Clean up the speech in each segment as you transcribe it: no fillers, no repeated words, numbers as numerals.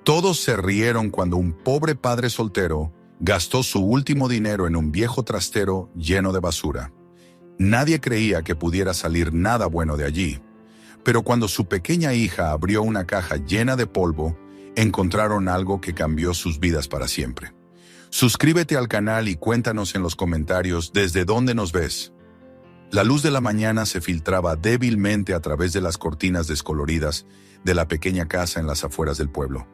Todos se rieron cuando un pobre padre soltero gastó su último dinero en un viejo trastero lleno de basura. Nadie creía que pudiera salir nada bueno de allí, pero cuando su pequeña hija abrió una caja llena de polvo, encontraron algo que cambió sus vidas para siempre. Suscríbete al canal y cuéntanos en los comentarios desde dónde nos ves. La luz de la mañana se filtraba débilmente a través de las cortinas descoloridas de la pequeña casa en las afueras del pueblo,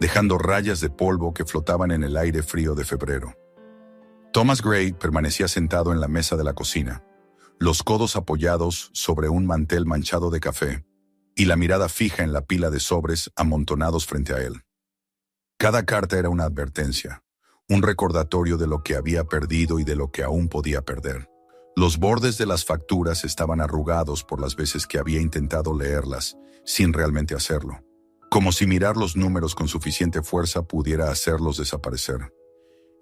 dejando rayas de polvo que flotaban en el aire frío de febrero. Thomas Gray permanecía sentado en la mesa de la cocina, los codos apoyados sobre un mantel manchado de café y la mirada fija en la pila de sobres amontonados frente a él. Cada carta era una advertencia, un recordatorio de lo que había perdido y de lo que aún podía perder. Los bordes de las facturas estaban arrugados por las veces que había intentado leerlas sin realmente hacerlo, como si mirar los números con suficiente fuerza pudiera hacerlos desaparecer.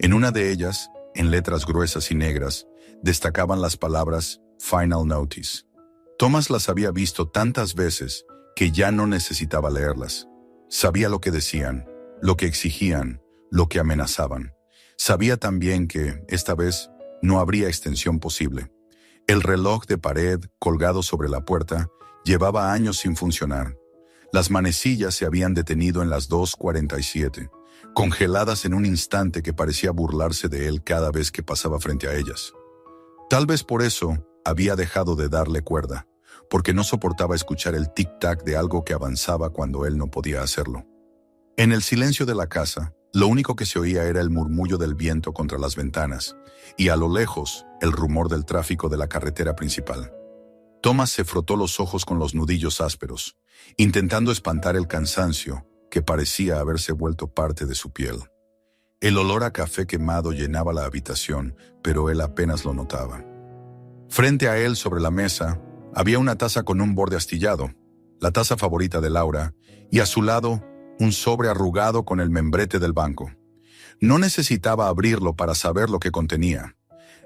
En una de ellas, en letras gruesas y negras, destacaban las palabras Final Notice. Thomas las había visto tantas veces que ya no necesitaba leerlas. Sabía lo que decían, lo que exigían, lo que amenazaban. Sabía también que, esta vez, no habría extensión posible. El reloj de pared, colgado sobre la puerta, llevaba años sin funcionar. Las manecillas se habían detenido en las 2:47, congeladas en un instante que parecía burlarse de él cada vez que pasaba frente a ellas. Tal vez por eso había dejado de darle cuerda, porque no soportaba escuchar el tic-tac de algo que avanzaba cuando él no podía hacerlo. En el silencio de la casa, lo único que se oía era el murmullo del viento contra las ventanas, y a lo lejos, el rumor del tráfico de la carretera principal. Thomas se frotó los ojos con los nudillos ásperos, intentando espantar el cansancio que parecía haberse vuelto parte de su piel. El olor a café quemado llenaba la habitación, pero él apenas lo notaba. Frente a él, sobre la mesa, había una taza con un borde astillado, la taza favorita de Laura, y a su lado, un sobre arrugado con el membrete del banco. No necesitaba abrirlo para saber lo que contenía.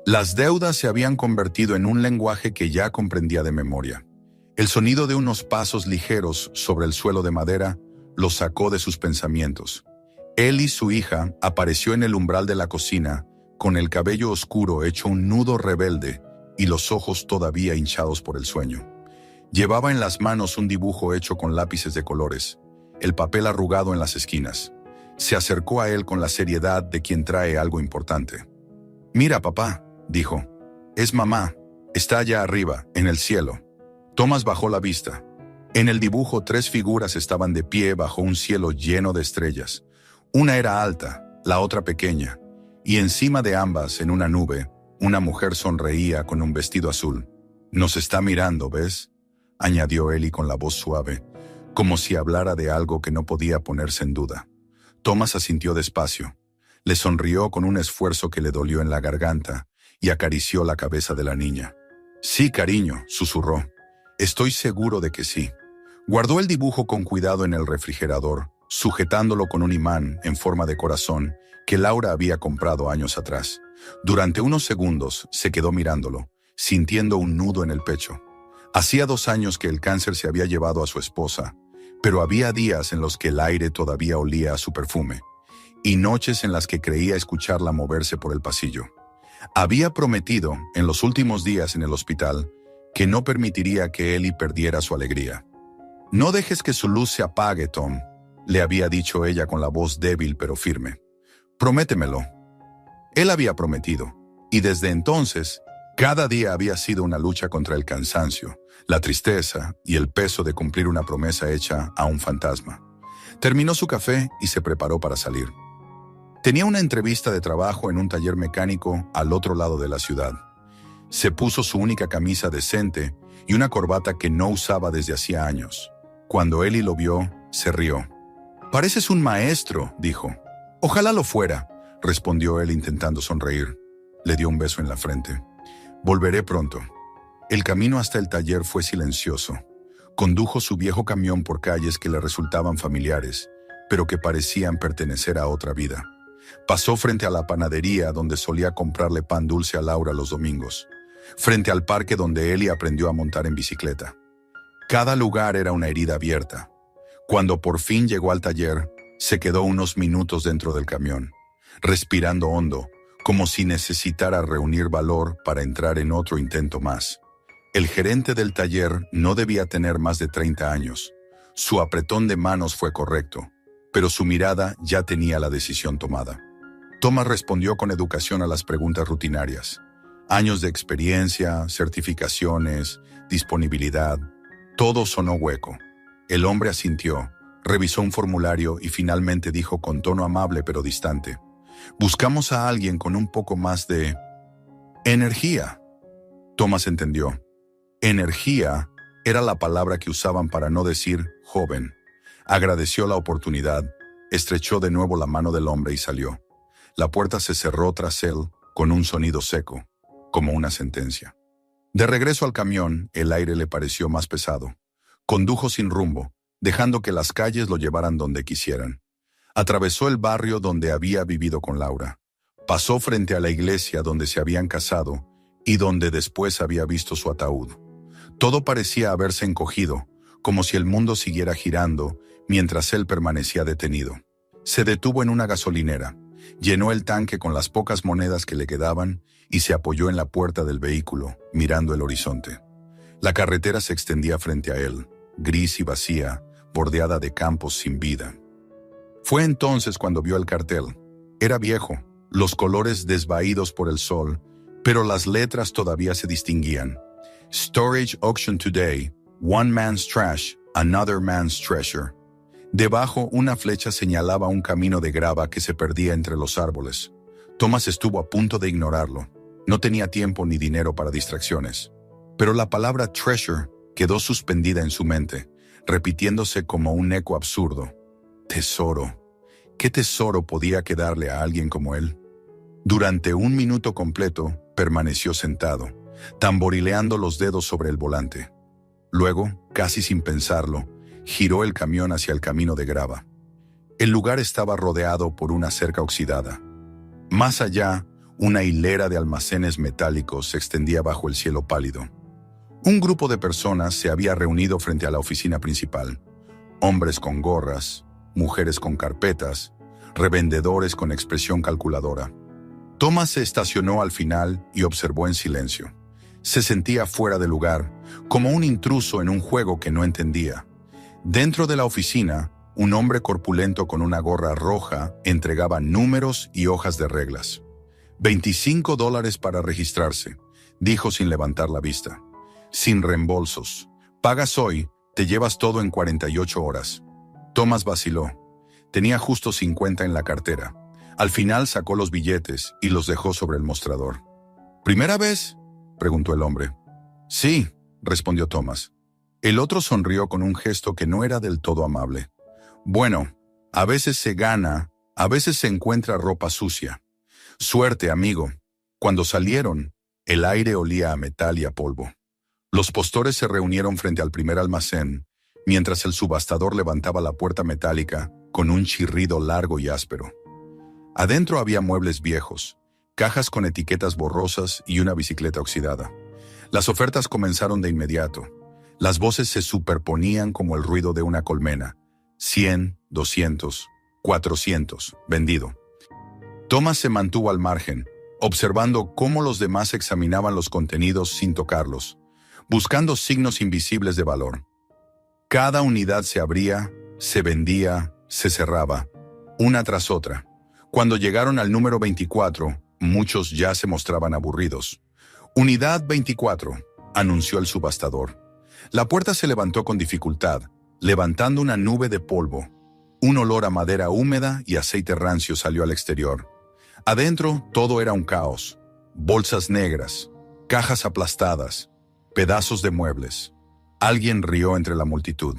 Las deudas se habían convertido en un lenguaje que ya comprendía de memoria. El sonido de unos pasos ligeros sobre el suelo de madera lo sacó de sus pensamientos. Él y su hija apareció en el umbral de la cocina, con el cabello oscuro hecho un nudo rebelde y los ojos todavía hinchados por el sueño. Llevaba en las manos un dibujo hecho con lápices de colores, el papel arrugado en las esquinas. Se acercó a él con la seriedad de quien trae algo importante. «Mira, papá», dijo. «Es mamá. Está allá arriba, en el cielo». Thomas bajó la vista. En el dibujo 3 figuras estaban de pie bajo un cielo lleno de estrellas. Una era alta, la otra pequeña, y encima de ambas, en una nube, una mujer sonreía con un vestido azul. «Nos está mirando, ¿ves?», añadió Eli con la voz suave, como si hablara de algo que no podía ponerse en duda. Thomas asintió despacio. Le sonrió con un esfuerzo que le dolió en la garganta y acarició la cabeza de la niña. «Sí, cariño», susurró. «Estoy seguro de que sí». Guardó el dibujo con cuidado en el refrigerador, sujetándolo con un imán en forma de corazón que Laura había comprado años atrás. Durante unos segundos se quedó mirándolo, sintiendo un nudo en el pecho. Hacía 2 años que el cáncer se había llevado a su esposa, pero había días en los que el aire todavía olía a su perfume, y noches en las que creía escucharla moverse por el pasillo. Había prometido, en los últimos días en el hospital, que no permitiría que Eli perdiera su alegría. «No dejes que su luz se apague, Tom», le había dicho ella con la voz débil pero firme. «Prométemelo». Él había prometido, y desde entonces, cada día había sido una lucha contra el cansancio, la tristeza y el peso de cumplir una promesa hecha a un fantasma. Terminó su café y se preparó para salir. Tenía una entrevista de trabajo en un taller mecánico al otro lado de la ciudad. Se puso su única camisa decente y una corbata que no usaba desde hacía años. Cuando Eli lo vio, se rió. «Pareces un maestro», dijo. «Ojalá lo fuera», respondió él intentando sonreír. Le dio un beso en la frente. «Volveré pronto». El camino hasta el taller fue silencioso. Condujo su viejo camión por calles que le resultaban familiares, pero que parecían pertenecer a otra vida. Pasó frente a la panadería donde solía comprarle pan dulce a Laura los domingos, frente al parque donde Eli aprendió a montar en bicicleta. Cada lugar era una herida abierta. Cuando por fin llegó al taller, Se quedó unos minutos dentro del camión, respirando hondo, como si necesitara reunir valor para entrar en otro intento más. El gerente del taller no debía tener más de 30 años. Su apretón de manos fue correcto, pero su mirada ya tenía la decisión tomada. Thomas respondió con educación a las preguntas rutinarias. Años de experiencia, certificaciones, disponibilidad, todo sonó hueco. El hombre asintió, revisó un formulario y finalmente dijo con tono amable pero distante: «Buscamos a alguien con un poco más de energía». Thomas entendió. Energía era la palabra que usaban para no decir joven. Agradeció la oportunidad, estrechó de nuevo la mano del hombre y salió. La puerta se cerró tras él con un sonido seco, como una sentencia. De regreso al camión, el aire le pareció más pesado. Condujo sin rumbo, dejando que las calles lo llevaran donde quisieran. Atravesó el barrio donde había vivido con Laura. Pasó frente a la iglesia donde se habían casado y donde después había visto su ataúd. Todo parecía haberse encogido, como si el mundo siguiera girando mientras él permanecía detenido. Se detuvo en una gasolinera, llenó el tanque con las pocas monedas que le quedaban y se apoyó en la puerta del vehículo, mirando el horizonte. La carretera se extendía frente a él, gris y vacía, bordeada de campos sin vida. Fue entonces cuando vio el cartel. Era viejo, los colores desvaídos por el sol, pero las letras todavía se distinguían. Storage auction today, one man's trash, another man's treasure. Debajo, una flecha señalaba un camino de grava que se perdía entre los árboles. Thomas estuvo a punto de ignorarlo. No tenía tiempo ni dinero para distracciones. Pero la palabra treasure quedó suspendida en su mente, repitiéndose como un eco absurdo. Tesoro. ¿Qué tesoro podía quedarle a alguien como él? Durante un minuto completo, permaneció sentado, tamborileando los dedos sobre el volante. Luego, casi sin pensarlo, giró el camión hacia el camino de grava. El lugar estaba rodeado por una cerca oxidada. Más allá, una hilera de almacenes metálicos se extendía bajo el cielo pálido. Un grupo de personas se había reunido frente a la oficina principal. Hombres con gorras, mujeres con carpetas, revendedores con expresión calculadora. Thomas se estacionó al final y observó en silencio. Se sentía fuera de lugar, como un intruso en un juego que no entendía. Dentro de la oficina, un hombre corpulento con una gorra roja entregaba números y hojas de reglas. $25 para registrarse, dijo sin levantar la vista. Sin reembolsos. Pagas hoy, te llevas todo en 48 horas. Thomas vaciló. Tenía justo 50 en la cartera. Al final sacó los billetes y los dejó sobre el mostrador. ¿Primera vez?, preguntó el hombre. Sí, respondió Thomas. El otro sonrió con un gesto que no era del todo amable. Bueno, a veces se gana, a veces se encuentra ropa sucia. Suerte, amigo. Cuando salieron, el aire olía a metal y a polvo. Los postores se reunieron frente al primer almacén, mientras el subastador levantaba la puerta metálica con un chirrido largo y áspero. Adentro había muebles viejos, cajas con etiquetas borrosas y una bicicleta oxidada. Las ofertas comenzaron de inmediato. Las voces se superponían como el ruido de una colmena. 100, 200, 400, vendido. Thomas se mantuvo al margen, observando cómo los demás examinaban los contenidos sin tocarlos, buscando signos invisibles de valor. Cada unidad se abría, se vendía, se cerraba, una tras otra. Cuando llegaron al número 24, muchos ya se mostraban aburridos. «Unidad 24», anunció el subastador. La puerta se levantó con dificultad, levantando una nube de polvo. Un olor a madera húmeda y aceite rancio salió al exterior. Adentro todo era un caos. Bolsas negras, cajas aplastadas, pedazos de muebles. Alguien rió entre la multitud.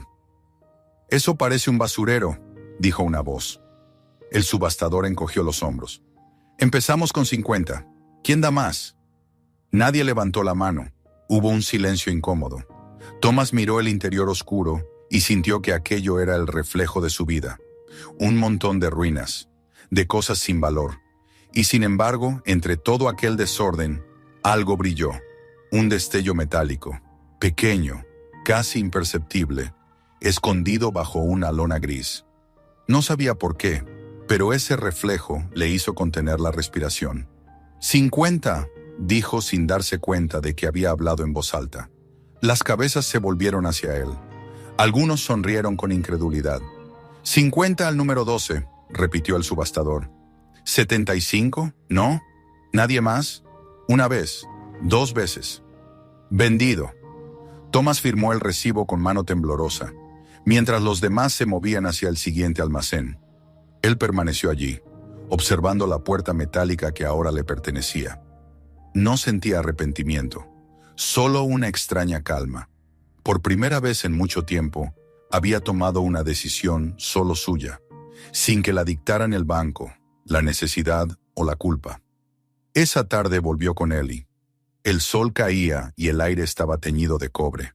«Eso parece un basurero», dijo una voz. El subastador encogió los hombros. «Empezamos con 50. ¿Quién da más?» Nadie levantó la mano. Hubo un silencio incómodo. Thomas miró el interior oscuro y sintió que aquello era el reflejo de su vida. Un montón de ruinas, de cosas sin valor. Y sin embargo, entre todo aquel desorden, algo brilló. Un destello metálico, pequeño, casi imperceptible, escondido bajo una lona gris. No sabía por qué, pero ese reflejo le hizo contener la respiración. 50, dijo sin darse cuenta de que había hablado en voz alta. Las cabezas se volvieron hacia él. Algunos sonrieron con incredulidad. 50 al número 12, repitió el subastador. 75, ¿no? ¿Nadie más? Una vez, 2 veces. Vendido. Thomas firmó el recibo con mano temblorosa, mientras los demás se movían hacia el siguiente almacén. Él permaneció allí, observando la puerta metálica que ahora le pertenecía. No sentía arrepentimiento, solo una extraña calma. Por primera vez en mucho tiempo, había tomado una decisión solo suya, sin que la dictaran el banco, la necesidad o la culpa. Esa tarde volvió con Ellie. El sol caía y el aire estaba teñido de cobre.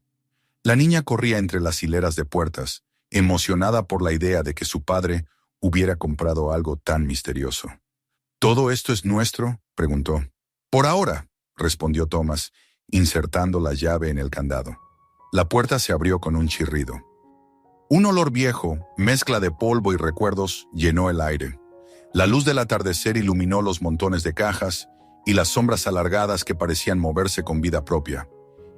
La niña corría entre las hileras de puertas, emocionada por la idea de que su padre hubiera comprado algo tan misterioso. ¿Todo esto es nuestro?, preguntó. Por ahora, respondió Thomas, insertando la llave en el candado. La puerta se abrió con un chirrido. Un olor viejo, mezcla de polvo y recuerdos, llenó el aire. La luz del atardecer iluminó los montones de cajas y las sombras alargadas que parecían moverse con vida propia.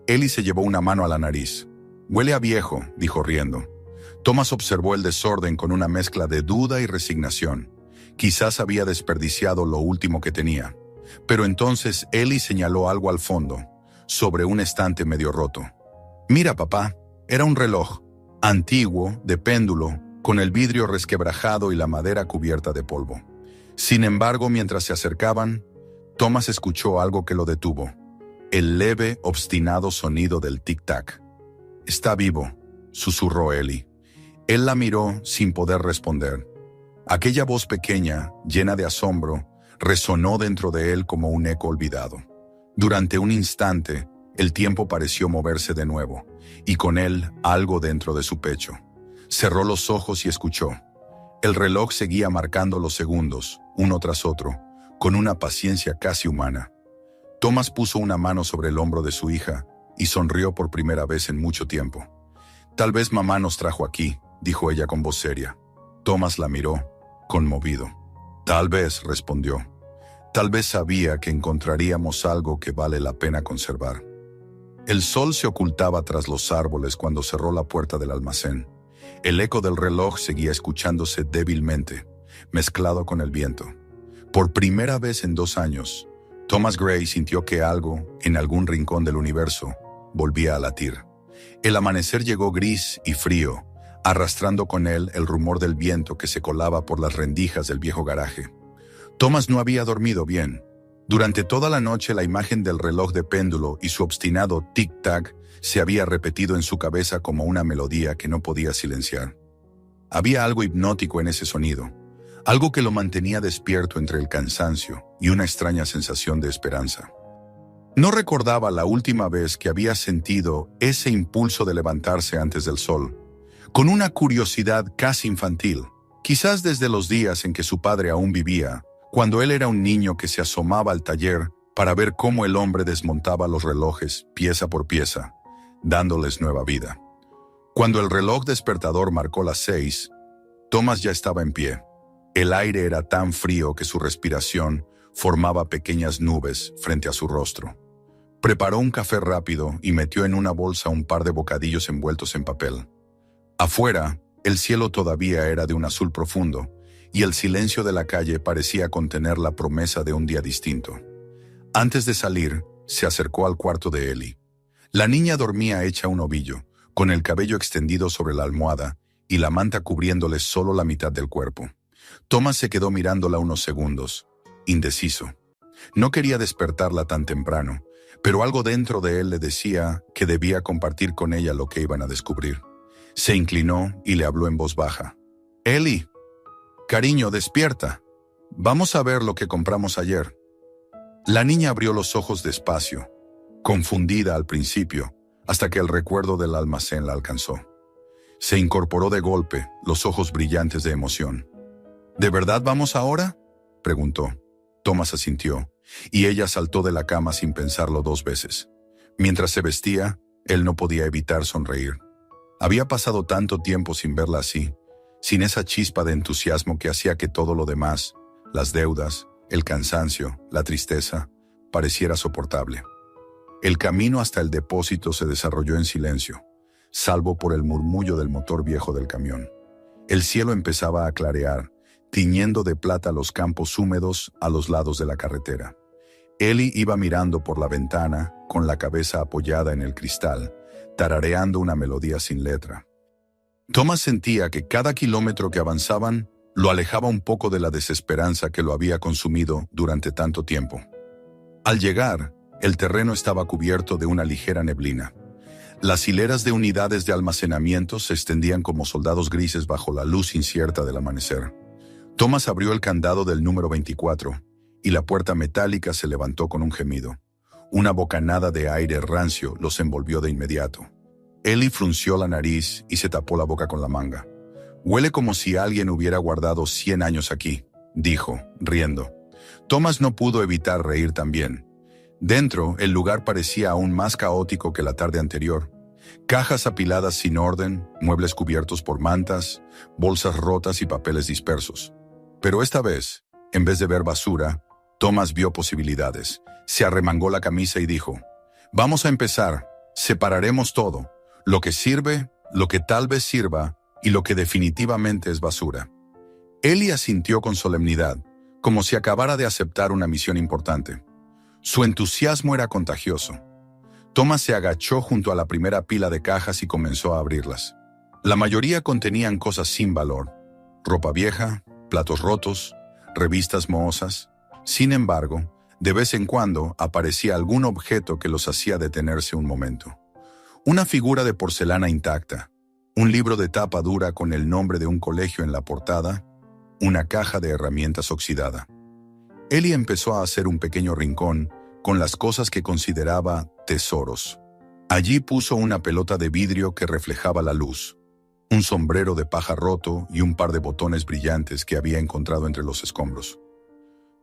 Ellie se llevó una mano a la nariz. «Huele a viejo», dijo riendo. Thomas observó el desorden con una mezcla de duda y resignación. Quizás había desperdiciado lo último que tenía. Pero entonces Ellie señaló algo al fondo, sobre un estante medio roto. «Mira, papá», era un reloj, antiguo, de péndulo, con el vidrio resquebrajado y la madera cubierta de polvo. Sin embargo, mientras se acercaban, Thomas escuchó algo que lo detuvo. El leve, obstinado sonido del tic-tac. «Está vivo», susurró Ellie. Él la miró sin poder responder. Aquella voz pequeña, llena de asombro, resonó dentro de él como un eco olvidado. Durante un instante, el tiempo pareció moverse de nuevo, y con él algo dentro de su pecho. Cerró los ojos y escuchó. El reloj seguía marcando los segundos, uno tras otro, con una paciencia casi humana. Thomas puso una mano sobre el hombro de su hija y sonrió por primera vez en mucho tiempo. «Tal vez mamá nos trajo aquí», dijo ella con voz seria. Thomas la miró, conmovido. «Tal vez», respondió. «Tal vez sabía que encontraríamos algo que vale la pena conservar». El sol se ocultaba tras los árboles cuando cerró la puerta del almacén. El eco del reloj seguía escuchándose débilmente, mezclado con el viento. Por primera vez en 2 años, Thomas Gray sintió que algo, en algún rincón del universo, volvía a latir. El amanecer llegó gris y frío, arrastrando con él el rumor del viento que se colaba por las rendijas del viejo garaje. Thomas no había dormido bien. Durante toda la noche la imagen del reloj de péndulo y su obstinado tic-tac se había repetido en su cabeza como una melodía que no podía silenciar. Había algo hipnótico en ese sonido, algo que lo mantenía despierto entre el cansancio y una extraña sensación de esperanza. No recordaba la última vez que había sentido ese impulso de levantarse antes del sol, con una curiosidad casi infantil, quizás desde los días en que su padre aún vivía, cuando él era un niño que se asomaba al taller para ver cómo el hombre desmontaba los relojes pieza por pieza, dándoles nueva vida. Cuando el reloj despertador marcó las 6, Thomas ya estaba en pie. El aire era tan frío que su respiración formaba pequeñas nubes frente a su rostro. Preparó un café rápido y metió en una bolsa un par de bocadillos envueltos en papel. Afuera, el cielo todavía era de un azul profundo, y el silencio de la calle parecía contener la promesa de un día distinto. Antes de salir, se acercó al cuarto de Ellie. La niña dormía hecha un ovillo, con el cabello extendido sobre la almohada y la manta cubriéndole solo la mitad del cuerpo. Thomas se quedó mirándola unos segundos, indeciso. No quería despertarla tan temprano, pero algo dentro de él le decía que debía compartir con ella lo que iban a descubrir. Se inclinó y le habló en voz baja. «Ellie, cariño, despierta. Vamos a ver lo que compramos ayer». La niña abrió los ojos despacio, confundida al principio, hasta que el recuerdo del almacén la alcanzó. Se incorporó de golpe, los ojos brillantes de emoción. «¿De verdad vamos ahora?», preguntó. Thomas asintió, y ella saltó de la cama sin pensarlo 2 veces. Mientras se vestía, él no podía evitar sonreír. Había pasado tanto tiempo sin verla así, sin esa chispa de entusiasmo que hacía que todo lo demás, las deudas, el cansancio, la tristeza, pareciera soportable. El camino hasta el depósito se desarrolló en silencio, salvo por el murmullo del motor viejo del camión. El cielo empezaba a clarear, tiñendo de plata los campos húmedos a los lados de la carretera. Ellie iba mirando por la ventana, con la cabeza apoyada en el cristal, tarareando una melodía sin letra. Thomas sentía que cada kilómetro que avanzaban lo alejaba un poco de la desesperanza que lo había consumido durante tanto tiempo. Al llegar, el terreno estaba cubierto de una ligera neblina. Las hileras de unidades de almacenamiento se extendían como soldados grises bajo la luz incierta del amanecer. Thomas abrió el candado del número 24 y la puerta metálica se levantó con un gemido. Una bocanada de aire rancio los envolvió de inmediato. Ellie frunció la nariz y se tapó la boca con la manga. «Huele como si alguien hubiera guardado 100 años aquí», dijo, riendo. Thomas no pudo evitar reír también. Dentro, el lugar parecía aún más caótico que la tarde anterior. Cajas apiladas sin orden, muebles cubiertos por mantas, bolsas rotas y papeles dispersos. Pero esta vez, en vez de ver basura, Thomas vio posibilidades. Se arremangó la camisa y dijo, «Vamos a empezar. Separaremos todo. Lo que sirve, lo que tal vez sirva y lo que definitivamente es basura». Ellie asintió con solemnidad, como si acabara de aceptar una misión importante. Su entusiasmo era contagioso. Thomas se agachó junto a la primera pila de cajas y comenzó a abrirlas. La mayoría contenían cosas sin valor: ropa vieja, platos rotos, revistas mohosas. Sin embargo, de vez en cuando aparecía algún objeto que los hacía detenerse un momento. Una figura de porcelana intacta, un libro de tapa dura con el nombre de un colegio en la portada, una caja de herramientas oxidada. Ellie empezó a hacer un pequeño rincón con las cosas que consideraba tesoros. Allí puso una pelota de vidrio que reflejaba la luz, un sombrero de paja roto y un par de botones brillantes que había encontrado entre los escombros.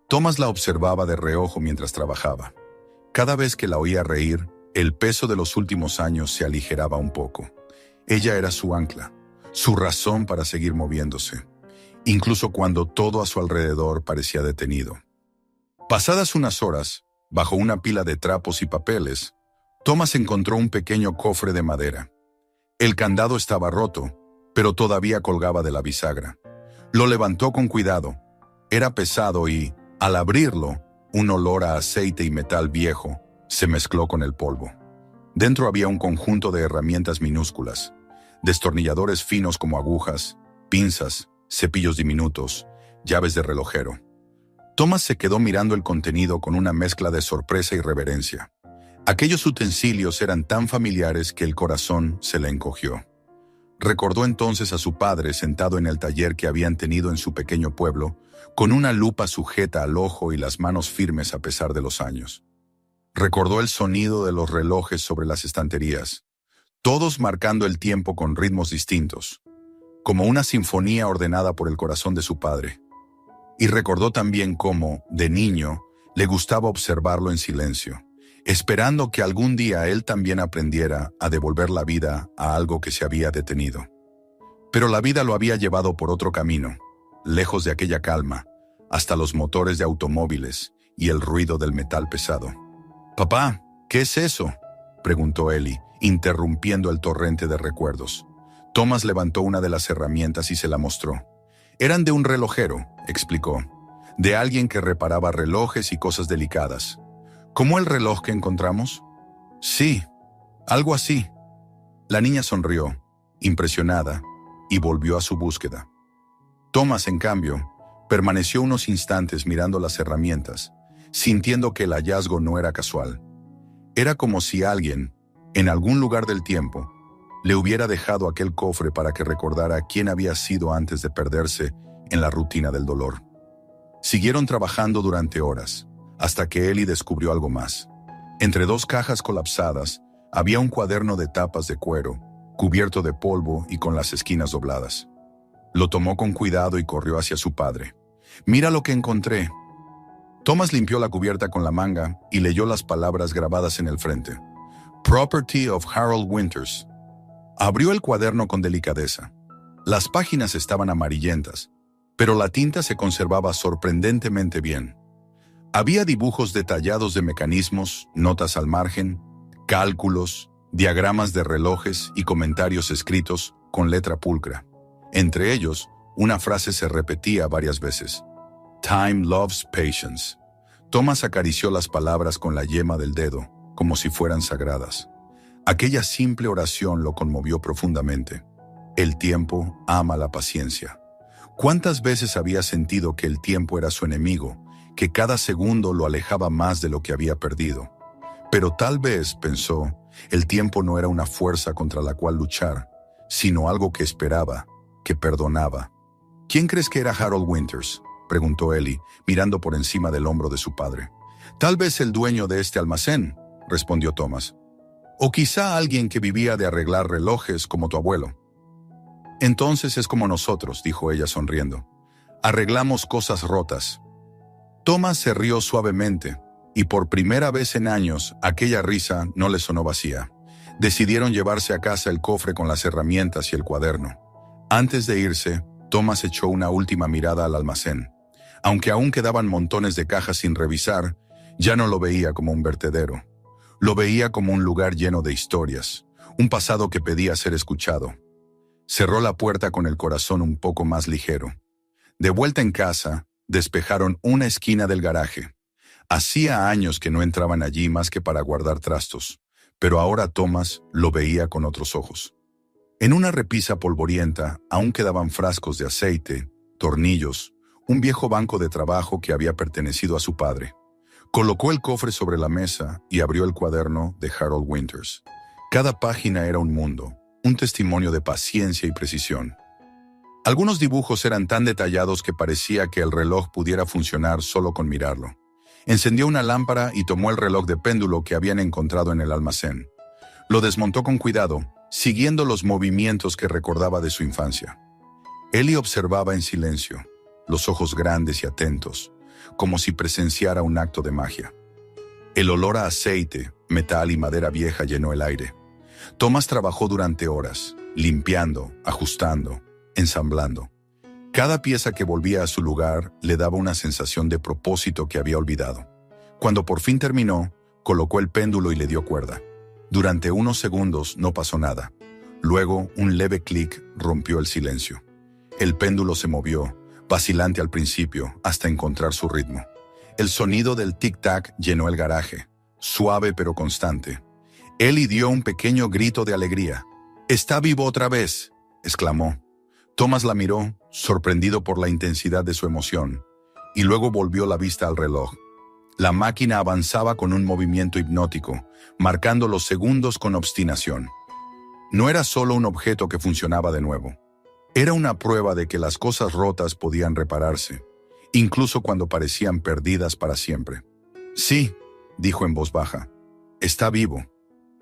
Thomas la observaba de reojo mientras trabajaba. Cada vez que la oía reír, el peso de los últimos años se aligeraba un poco. Ella era su ancla, su razón para seguir moviéndose, incluso cuando todo a su alrededor parecía detenido. Pasadas unas horas, bajo una pila de trapos y papeles, Thomas encontró un pequeño cofre de madera. El candado estaba roto, pero todavía colgaba de la bisagra. Lo levantó con cuidado. Era pesado y, al abrirlo, un olor a aceite y metal viejo se mezcló con el polvo. Dentro había un conjunto de herramientas minúsculas, destornilladores finos como agujas, pinzas, cepillos diminutos, llaves de relojero. Thomas se quedó mirando el contenido con una mezcla de sorpresa y reverencia. Aquellos utensilios eran tan familiares que el corazón se le encogió. Recordó entonces a su padre sentado en el taller que habían tenido en su pequeño pueblo, con una lupa sujeta al ojo y las manos firmes a pesar de los años. Recordó el sonido de los relojes sobre las estanterías, todos marcando el tiempo con ritmos distintos, como una sinfonía ordenada por el corazón de su padre. Y recordó también cómo, de niño, le gustaba observarlo en silencio, esperando que algún día él también aprendiera a devolver la vida a algo que se había detenido. Pero la vida lo había llevado por otro camino, lejos de aquella calma, hasta los motores de automóviles y el ruido del metal pesado. «Papá, ¿qué es eso?», preguntó Ellie, interrumpiendo el torrente de recuerdos. Thomas levantó una de las herramientas y se la mostró. «Eran de un relojero», explicó, «de alguien que reparaba relojes y cosas delicadas. ¿Cómo el reloj que encontramos?». «Sí, algo así». La niña sonrió, impresionada, y volvió a su búsqueda. Thomas, en cambio, permaneció unos instantes mirando las herramientas, sintiendo que el hallazgo no era casual. Era como si alguien, en algún lugar del tiempo, le hubiera dejado aquel cofre para que recordara quién había sido antes de perderse en la rutina del dolor. Siguieron trabajando durante horas, hasta que Ellie descubrió algo más. Entre dos cajas colapsadas, había un cuaderno de tapas de cuero, cubierto de polvo y con las esquinas dobladas. Lo tomó con cuidado y corrió hacia su padre. «Mira lo que encontré». Thomas limpió la cubierta con la manga y leyó las palabras grabadas en el frente. «Property of Harold Winters». Abrió el cuaderno con delicadeza. Las páginas estaban amarillentas, pero la tinta se conservaba sorprendentemente bien. Había dibujos detallados de mecanismos, notas al margen, cálculos, diagramas de relojes y comentarios escritos con letra pulcra. Entre ellos, una frase se repetía varias veces. Time loves patience. Thomas acarició las palabras con la yema del dedo, como si fueran sagradas. Aquella simple oración lo conmovió profundamente. El tiempo ama la paciencia. ¿Cuántas veces había sentido que el tiempo era su enemigo, que cada segundo lo alejaba más de lo que había perdido? Pero tal vez, pensó, el tiempo no era una fuerza contra la cual luchar, sino algo que esperaba, que perdonaba. ¿Quién crees que era Harold Winters?, preguntó Ellie, mirando por encima del hombro de su padre. Tal vez el dueño de este almacén, respondió Thomas. O quizá alguien que vivía de arreglar relojes como tu abuelo. Entonces es como nosotros, dijo ella sonriendo. Arreglamos cosas rotas. Thomas se rió suavemente, y por primera vez en años aquella risa no le sonó vacía. Decidieron llevarse a casa el cofre con las herramientas y el cuaderno. Antes de irse, Thomas echó una última mirada al almacén. Aunque aún quedaban montones de cajas sin revisar, ya no lo veía como un vertedero. Lo veía como un lugar lleno de historias, un pasado que pedía ser escuchado. Cerró la puerta con el corazón un poco más ligero. De vuelta en casa, despejaron una esquina del garaje. Hacía años que no entraban allí más que para guardar trastos, pero ahora Thomas lo veía con otros ojos. En una repisa polvorienta aún quedaban frascos de aceite, tornillos, un viejo banco de trabajo que había pertenecido a su padre. Colocó el cofre sobre la mesa y abrió el cuaderno de Harold Winters. Cada página era un mundo, un testimonio de paciencia y precisión. Algunos dibujos eran tan detallados que parecía que el reloj pudiera funcionar solo con mirarlo. Encendió una lámpara y tomó el reloj de péndulo que habían encontrado en el almacén. Lo desmontó con cuidado, siguiendo los movimientos que recordaba de su infancia. Ellie observaba en silencio, los ojos grandes y atentos, como si presenciara un acto de magia. El olor a aceite, metal y madera vieja llenó el aire. Thomas trabajó durante horas, limpiando, ajustando, ensamblando. Cada pieza que volvía a su lugar le daba una sensación de propósito que había olvidado. Cuando por fin terminó, colocó el péndulo y le dio cuerda. Durante unos segundos no pasó nada. Luego, un leve clic rompió el silencio. El péndulo se movió, vacilante al principio, hasta encontrar su ritmo. El sonido del tic-tac llenó el garaje, suave pero constante. Ellie dio un pequeño grito de alegría. «¡Está vivo otra vez!», exclamó. Thomas la miró, sorprendido por la intensidad de su emoción, y luego volvió la vista al reloj. La máquina avanzaba con un movimiento hipnótico, marcando los segundos con obstinación. No era solo un objeto que funcionaba de nuevo. Era una prueba de que las cosas rotas podían repararse, incluso cuando parecían perdidas para siempre. «Sí», dijo en voz baja, «está vivo».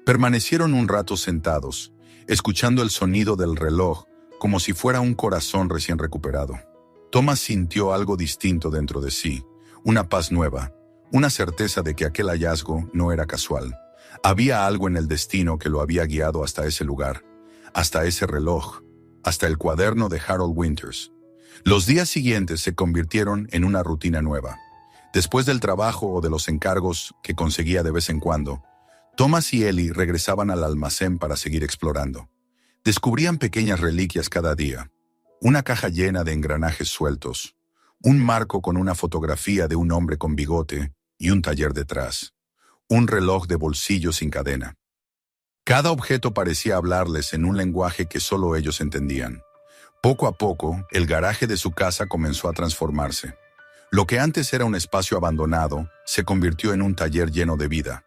Permanecieron un rato sentados, escuchando el sonido del reloj como si fuera un corazón recién recuperado. Thomas sintió algo distinto dentro de sí, una paz nueva, una certeza de que aquel hallazgo no era casual. Había algo en el destino que lo había guiado hasta ese lugar, hasta ese reloj, hasta el cuaderno de Harold Winters. Los días siguientes se convirtieron en una rutina nueva. Después del trabajo o de los encargos que conseguía de vez en cuando, Thomas y Ellie regresaban al almacén para seguir explorando. Descubrían pequeñas reliquias cada día, una caja llena de engranajes sueltos, un marco con una fotografía de un hombre con bigote y un taller detrás, un reloj de bolsillo sin cadena. Cada objeto parecía hablarles en un lenguaje que solo ellos entendían. Poco a poco, el garaje de su casa comenzó a transformarse. Lo que antes era un espacio abandonado se convirtió en un taller lleno de vida.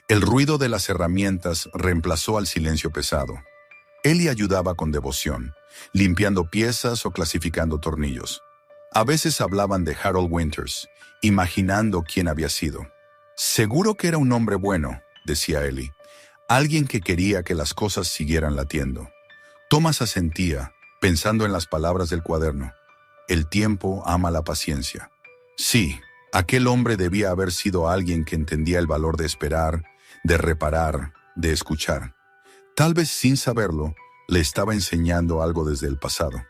El ruido de las herramientas reemplazó al silencio pesado. Ellie ayudaba con devoción, limpiando piezas o clasificando tornillos. A veces hablaban de Harold Winters, imaginando quién había sido. «Seguro que era un hombre bueno», decía Ellie, «alguien que quería que las cosas siguieran latiendo». Thomas asentía, pensando en las palabras del cuaderno. «El tiempo ama la paciencia». Sí, aquel hombre debía haber sido alguien que entendía el valor de esperar, de reparar, de escuchar. Tal vez sin saberlo, le estaba enseñando algo desde el pasado.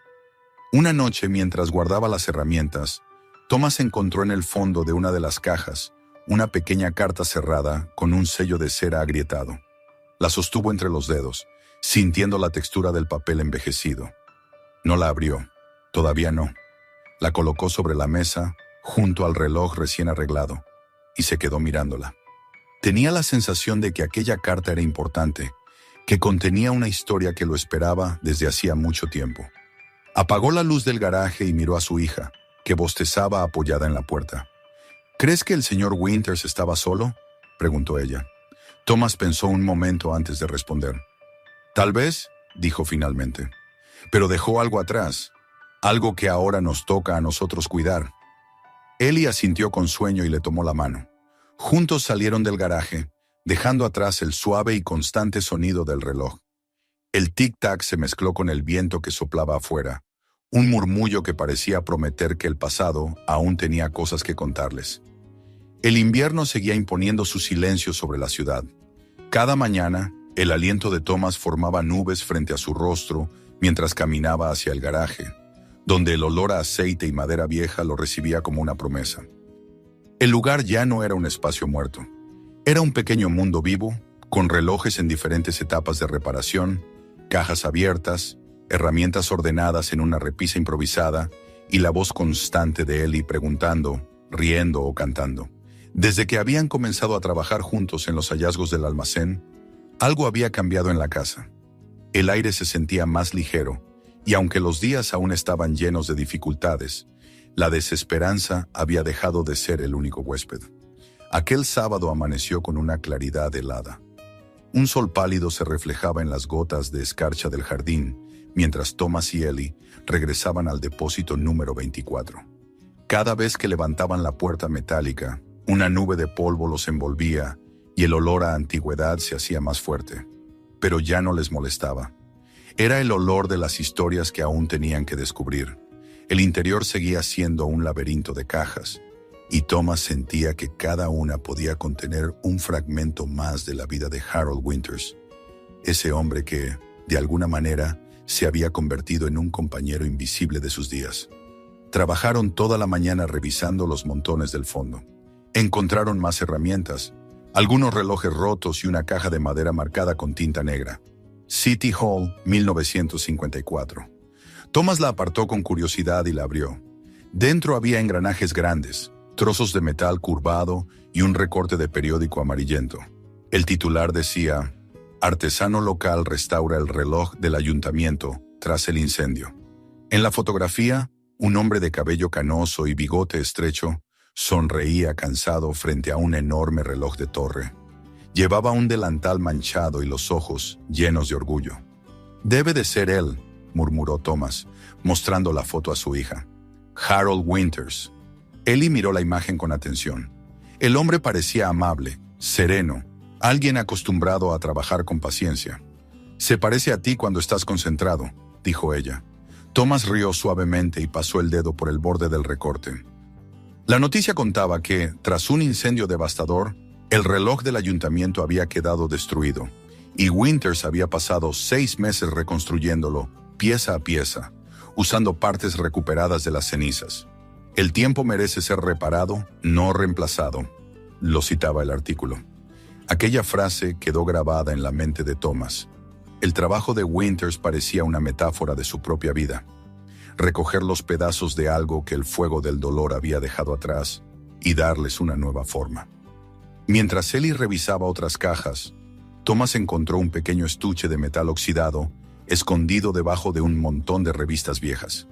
Una noche, mientras guardaba las herramientas, Thomas encontró en el fondo de una de las cajas una pequeña carta cerrada con un sello de cera agrietado. La sostuvo entre los dedos, sintiendo la textura del papel envejecido. No la abrió, todavía no. La colocó sobre la mesa, junto al reloj recién arreglado, y se quedó mirándola. Tenía la sensación de que aquella carta era importante, que contenía una historia que lo esperaba desde hacía mucho tiempo. Apagó la luz del garaje y miró a su hija, que bostezaba apoyada en la puerta. ¿Crees que el señor Winters estaba solo?, preguntó ella. Thomas pensó un momento antes de responder. Tal vez, dijo finalmente, pero dejó algo atrás, algo que ahora nos toca a nosotros cuidar. Ellie asintió con sueño y le tomó la mano. Juntos salieron del garaje, dejando atrás el suave y constante sonido del reloj. El tic-tac se mezcló con el viento que soplaba afuera, un murmullo que parecía prometer que el pasado aún tenía cosas que contarles. El invierno seguía imponiendo su silencio sobre la ciudad. Cada mañana, el aliento de Thomas formaba nubes frente a su rostro mientras caminaba hacia el garaje, donde el olor a aceite y madera vieja lo recibía como una promesa. El lugar ya no era un espacio muerto. Era un pequeño mundo vivo, con relojes en diferentes etapas de reparación, cajas abiertas, herramientas ordenadas en una repisa improvisada y la voz constante de Ellie preguntando, riendo o cantando. Desde que habían comenzado a trabajar juntos en los hallazgos del almacén, algo había cambiado en la casa. El aire se sentía más ligero, y aunque los días aún estaban llenos de dificultades, la desesperanza había dejado de ser el único huésped. Aquel sábado amaneció con una claridad helada. Un sol pálido se reflejaba en las gotas de escarcha del jardín, mientras Thomas y Ellie regresaban al depósito número 24. Cada vez que levantaban la puerta metálica, una nube de polvo los envolvía y el olor a antigüedad se hacía más fuerte. Pero ya no les molestaba. Era el olor de las historias que aún tenían que descubrir. El interior seguía siendo un laberinto de cajas, y Thomas sentía que cada una podía contener un fragmento más de la vida de Harold Winters, ese hombre que, de alguna manera, se había convertido en un compañero invisible de sus días. Trabajaron toda la mañana revisando los montones del fondo. Encontraron más herramientas, algunos relojes rotos y una caja de madera marcada con tinta negra. City Hall, 1954. Thomas la apartó con curiosidad y la abrió. Dentro había engranajes grandes, trozos de metal curvado y un recorte de periódico amarillento. El titular decía: Artesano local restaura el reloj del ayuntamiento tras el incendio. En la fotografía, un hombre de cabello canoso y bigote estrecho sonreía cansado frente a un enorme reloj de torre. Llevaba un delantal manchado y los ojos llenos de orgullo. «Debe de ser él», murmuró Thomas, mostrando la foto a su hija. «Harold Winters». Ellie miró la imagen con atención. El hombre parecía amable, sereno, alguien acostumbrado a trabajar con paciencia. «Se parece a ti cuando estás concentrado», dijo ella. Thomas rió suavemente y pasó el dedo por el borde del recorte. La noticia contaba que, tras un incendio devastador, el reloj del ayuntamiento había quedado destruido, y Winters había pasado 6 meses reconstruyéndolo, pieza a pieza, usando partes recuperadas de las cenizas. «El tiempo merece ser reparado, no reemplazado», lo citaba el artículo. Aquella frase quedó grabada en la mente de Thomas. El trabajo de Winters parecía una metáfora de su propia vida. Recoger los pedazos de algo que el fuego del dolor había dejado atrás y darles una nueva forma. Mientras Ellie revisaba otras cajas, Thomas encontró un pequeño estuche de metal oxidado escondido debajo de un montón de revistas viejas.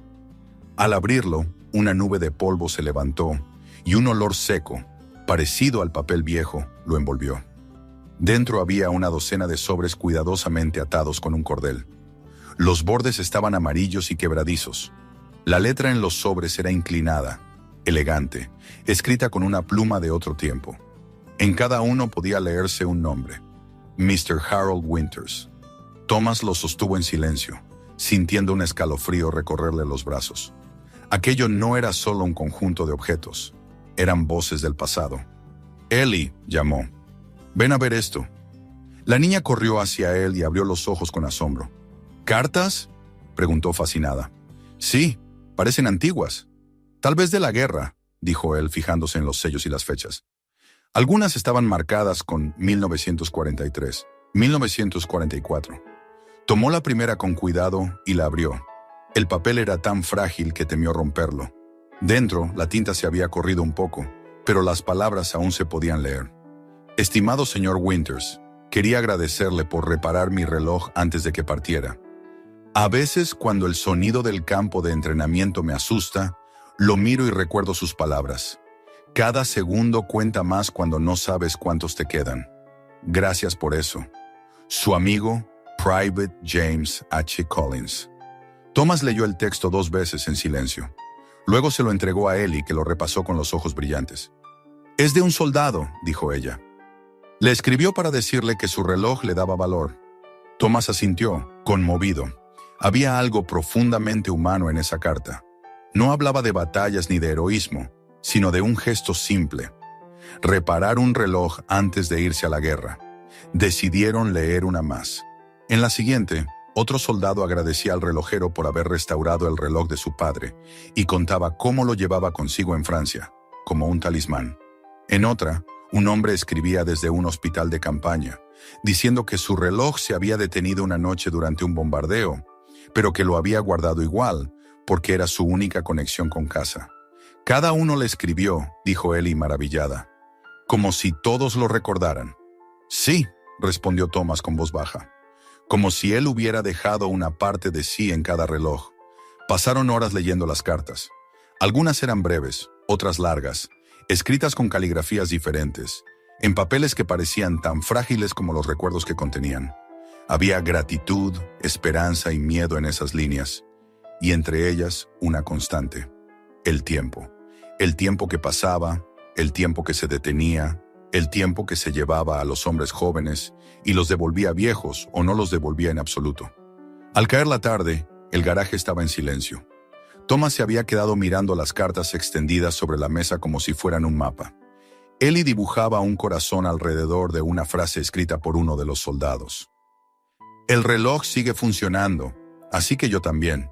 Al abrirlo, una nube de polvo se levantó y un olor seco, parecido al papel viejo, lo envolvió. Dentro había una docena de sobres cuidadosamente atados con un cordel. Los bordes estaban amarillos y quebradizos. La letra en los sobres era inclinada, elegante, escrita con una pluma de otro tiempo. En cada uno podía leerse un nombre: Mr. Harold Winters. Thomas lo sostuvo en silencio, sintiendo un escalofrío recorrerle los brazos. Aquello no era solo un conjunto de objetos, eran voces del pasado. «Ellie», llamó. «Ven a ver esto». La niña corrió hacia él y abrió los ojos con asombro. ¿Cartas?, preguntó fascinada. Sí, parecen antiguas. Tal vez de la guerra, dijo él fijándose en los sellos y las fechas. Algunas estaban marcadas con 1943, 1944. Tomó la primera con cuidado y la abrió. El papel era tan frágil que temió romperlo. Dentro, la tinta se había corrido un poco, pero las palabras aún se podían leer. Estimado señor Winters, quería agradecerle por reparar mi reloj antes de que partiera. A veces, cuando el sonido del campo de entrenamiento me asusta, lo miro y recuerdo sus palabras. Cada segundo cuenta más cuando no sabes cuántos te quedan. Gracias por eso. Su amigo, Private James H. Collins. Thomas leyó el texto 2 veces en silencio. Luego se lo entregó a Ellie, que lo repasó con los ojos brillantes. «Es de un soldado», dijo ella. Le escribió para decirle que su reloj le daba valor. Thomas asintió, conmovido. Había algo profundamente humano en esa carta. No hablaba de batallas ni de heroísmo, sino de un gesto simple. Reparar un reloj antes de irse a la guerra. Decidieron leer una más. En la siguiente, otro soldado agradecía al relojero por haber restaurado el reloj de su padre y contaba cómo lo llevaba consigo en Francia, como un talismán. En otra, un hombre escribía desde un hospital de campaña, diciendo que su reloj se había detenido una noche durante un bombardeo, pero que lo había guardado igual, porque era su única conexión con casa. Cada uno le escribió, dijo Ellie maravillada, como si todos lo recordaran. Sí, respondió Thomas con voz baja, como si él hubiera dejado una parte de sí en cada reloj. Pasaron horas leyendo las cartas. Algunas eran breves, otras largas, escritas con caligrafías diferentes, en papeles que parecían tan frágiles como los recuerdos que contenían. Había gratitud, esperanza y miedo en esas líneas, y entre ellas una constante: el tiempo. El tiempo que pasaba, el tiempo que se detenía, el tiempo que se llevaba a los hombres jóvenes y los devolvía viejos o no los devolvía en absoluto. Al caer la tarde, el garaje estaba en silencio. Thomas se había quedado mirando las cartas extendidas sobre la mesa como si fueran un mapa. Ellie dibujaba un corazón alrededor de una frase escrita por uno de los soldados. «El reloj sigue funcionando, así que yo también».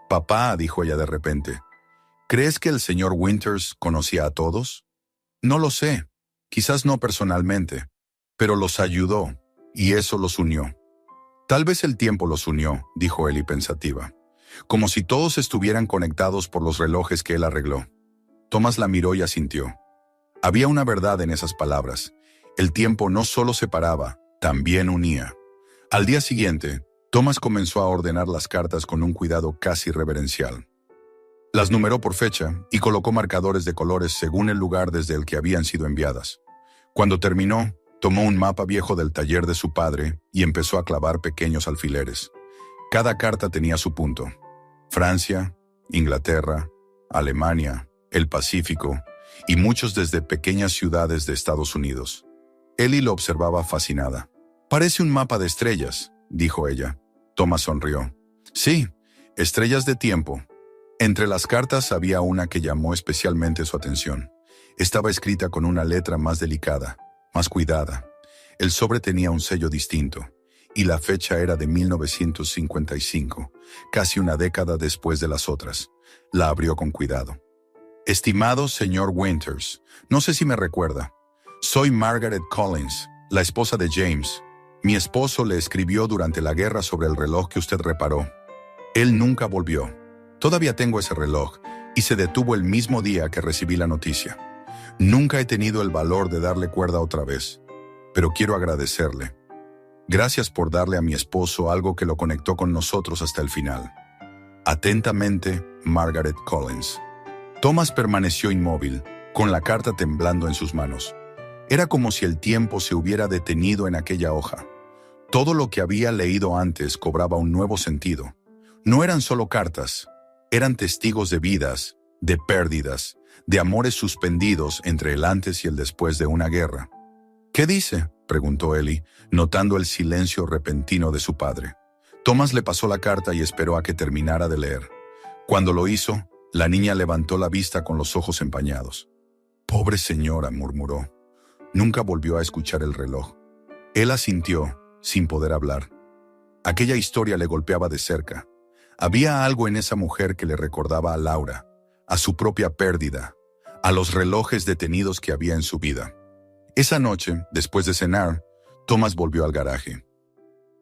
«Papá», dijo ella de repente, «¿crees que el señor Winters conocía a todos?» «No lo sé, quizás no personalmente, pero los ayudó, y eso los unió». «Tal vez el tiempo los unió», dijo Ellie pensativa, como si todos estuvieran conectados por los relojes que él arregló. Thomas la miró y asintió. Había una verdad en esas palabras. El tiempo no solo separaba, también unía. Al día siguiente, Thomas comenzó a ordenar las cartas con un cuidado casi reverencial. Las numeró por fecha y colocó marcadores de colores según el lugar desde el que habían sido enviadas. Cuando terminó, tomó un mapa viejo del taller de su padre y empezó a clavar pequeños alfileres. Cada carta tenía su punto. Francia, Inglaterra, Alemania, el Pacífico y muchos desde pequeñas ciudades de Estados Unidos. Ellie lo observaba fascinada. «Parece un mapa de estrellas», dijo ella. Thomas sonrió. «Sí, estrellas de tiempo». Entre las cartas había una que llamó especialmente su atención. Estaba escrita con una letra más delicada, más cuidada. El sobre tenía un sello distinto, y la fecha era de 1955, casi una década después de las otras. La abrió con cuidado. «Estimado señor Winters, no sé si me recuerda. Soy Margaret Collins, la esposa de James. Mi esposo le escribió durante la guerra sobre el reloj que usted reparó. Él nunca volvió. Todavía tengo ese reloj, y se detuvo el mismo día que recibí la noticia. Nunca he tenido el valor de darle cuerda otra vez, pero quiero agradecerle. Gracias por darle a mi esposo algo que lo conectó con nosotros hasta el final. Atentamente, Margaret Collins». Thomas permaneció inmóvil, con la carta temblando en sus manos. Era como si el tiempo se hubiera detenido en aquella hoja. Todo lo que había leído antes cobraba un nuevo sentido. No eran solo cartas, eran testigos de vidas, de pérdidas, de amores suspendidos entre el antes y el después de una guerra. «¿Qué dice?», preguntó Ellie, notando el silencio repentino de su padre. Thomas le pasó la carta y esperó a que terminara de leer. Cuando lo hizo, la niña levantó la vista con los ojos empañados. «Pobre señora», murmuró. Nunca volvió a escuchar el reloj. Él asintió, sin poder hablar. Aquella historia le golpeaba de cerca. Había algo en esa mujer que le recordaba a Laura, a su propia pérdida, a los relojes detenidos que había en su vida. Esa noche, después de cenar, Thomas volvió al garaje.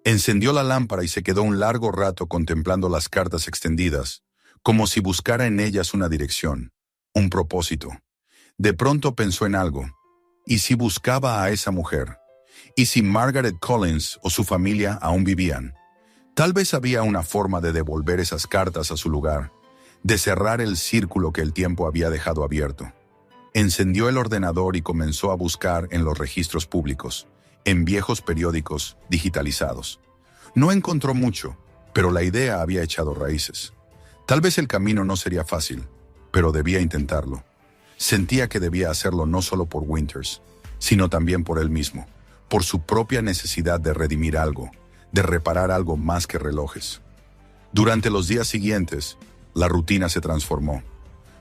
Encendió la lámpara y se quedó un largo rato contemplando las cartas extendidas, como si buscara en ellas una dirección, un propósito. De pronto pensó en algo. ¿Y si buscaba a esa mujer? ¿Y si Margaret Collins o su familia aún vivían? Tal vez había una forma de devolver esas cartas a su lugar, de cerrar el círculo que el tiempo había dejado abierto. Encendió el ordenador y comenzó a buscar en los registros públicos, en viejos periódicos digitalizados. No encontró mucho, pero la idea había echado raíces. Tal vez el camino no sería fácil, pero debía intentarlo. Sentía que debía hacerlo no solo por Winters, sino también por él mismo, por su propia necesidad de redimir algo, de reparar algo más que relojes. Durante los días siguientes, la rutina se transformó.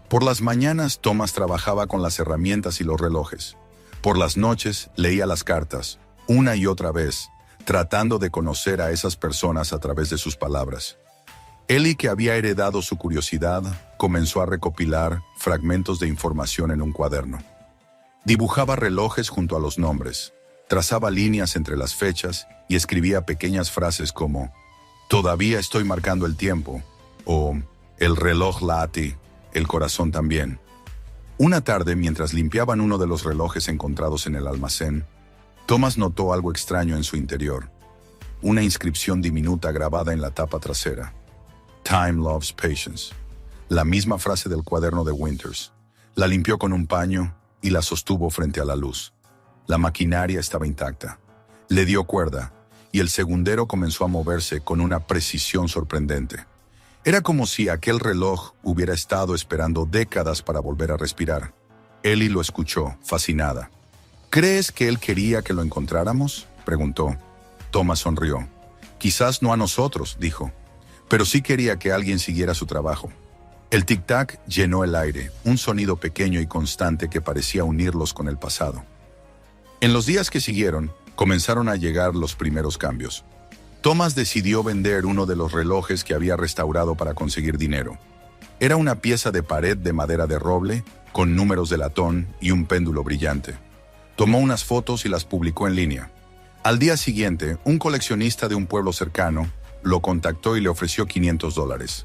Por las mañanas, Thomas trabajaba con las herramientas y los relojes. Por las noches, leía las cartas, una y otra vez, tratando de conocer a esas personas a través de sus palabras. Ellie, que había heredado su curiosidad, comenzó a recopilar fragmentos de información en un cuaderno. Dibujaba relojes junto a los nombres, trazaba líneas entre las fechas y escribía pequeñas frases como «Todavía estoy marcando el tiempo» o «El reloj late, el corazón también». Una tarde, mientras limpiaban uno de los relojes encontrados en el almacén, Thomas notó algo extraño en su interior. Una inscripción diminuta grabada en la tapa trasera. «Time loves patience». La misma frase del cuaderno de Winters. La limpió con un paño y la sostuvo frente a la luz. La maquinaria estaba intacta. Le dio cuerda y el segundero comenzó a moverse con una precisión sorprendente. Era como si aquel reloj hubiera estado esperando décadas para volver a respirar. Ellie lo escuchó, fascinada. «¿Crees que él quería que lo encontráramos?», preguntó. Thomas sonrió. «Quizás no a nosotros», dijo, «pero sí quería que alguien siguiera su trabajo». El tic-tac llenó el aire, un sonido pequeño y constante que parecía unirlos con el pasado. En los días que siguieron, comenzaron a llegar los primeros cambios. Thomas decidió vender uno de los relojes que había restaurado para conseguir dinero. Era una pieza de pared de madera de roble, con números de latón y un péndulo brillante. Tomó unas fotos y las publicó en línea. Al día siguiente, un coleccionista de un pueblo cercano lo contactó y le ofreció $500.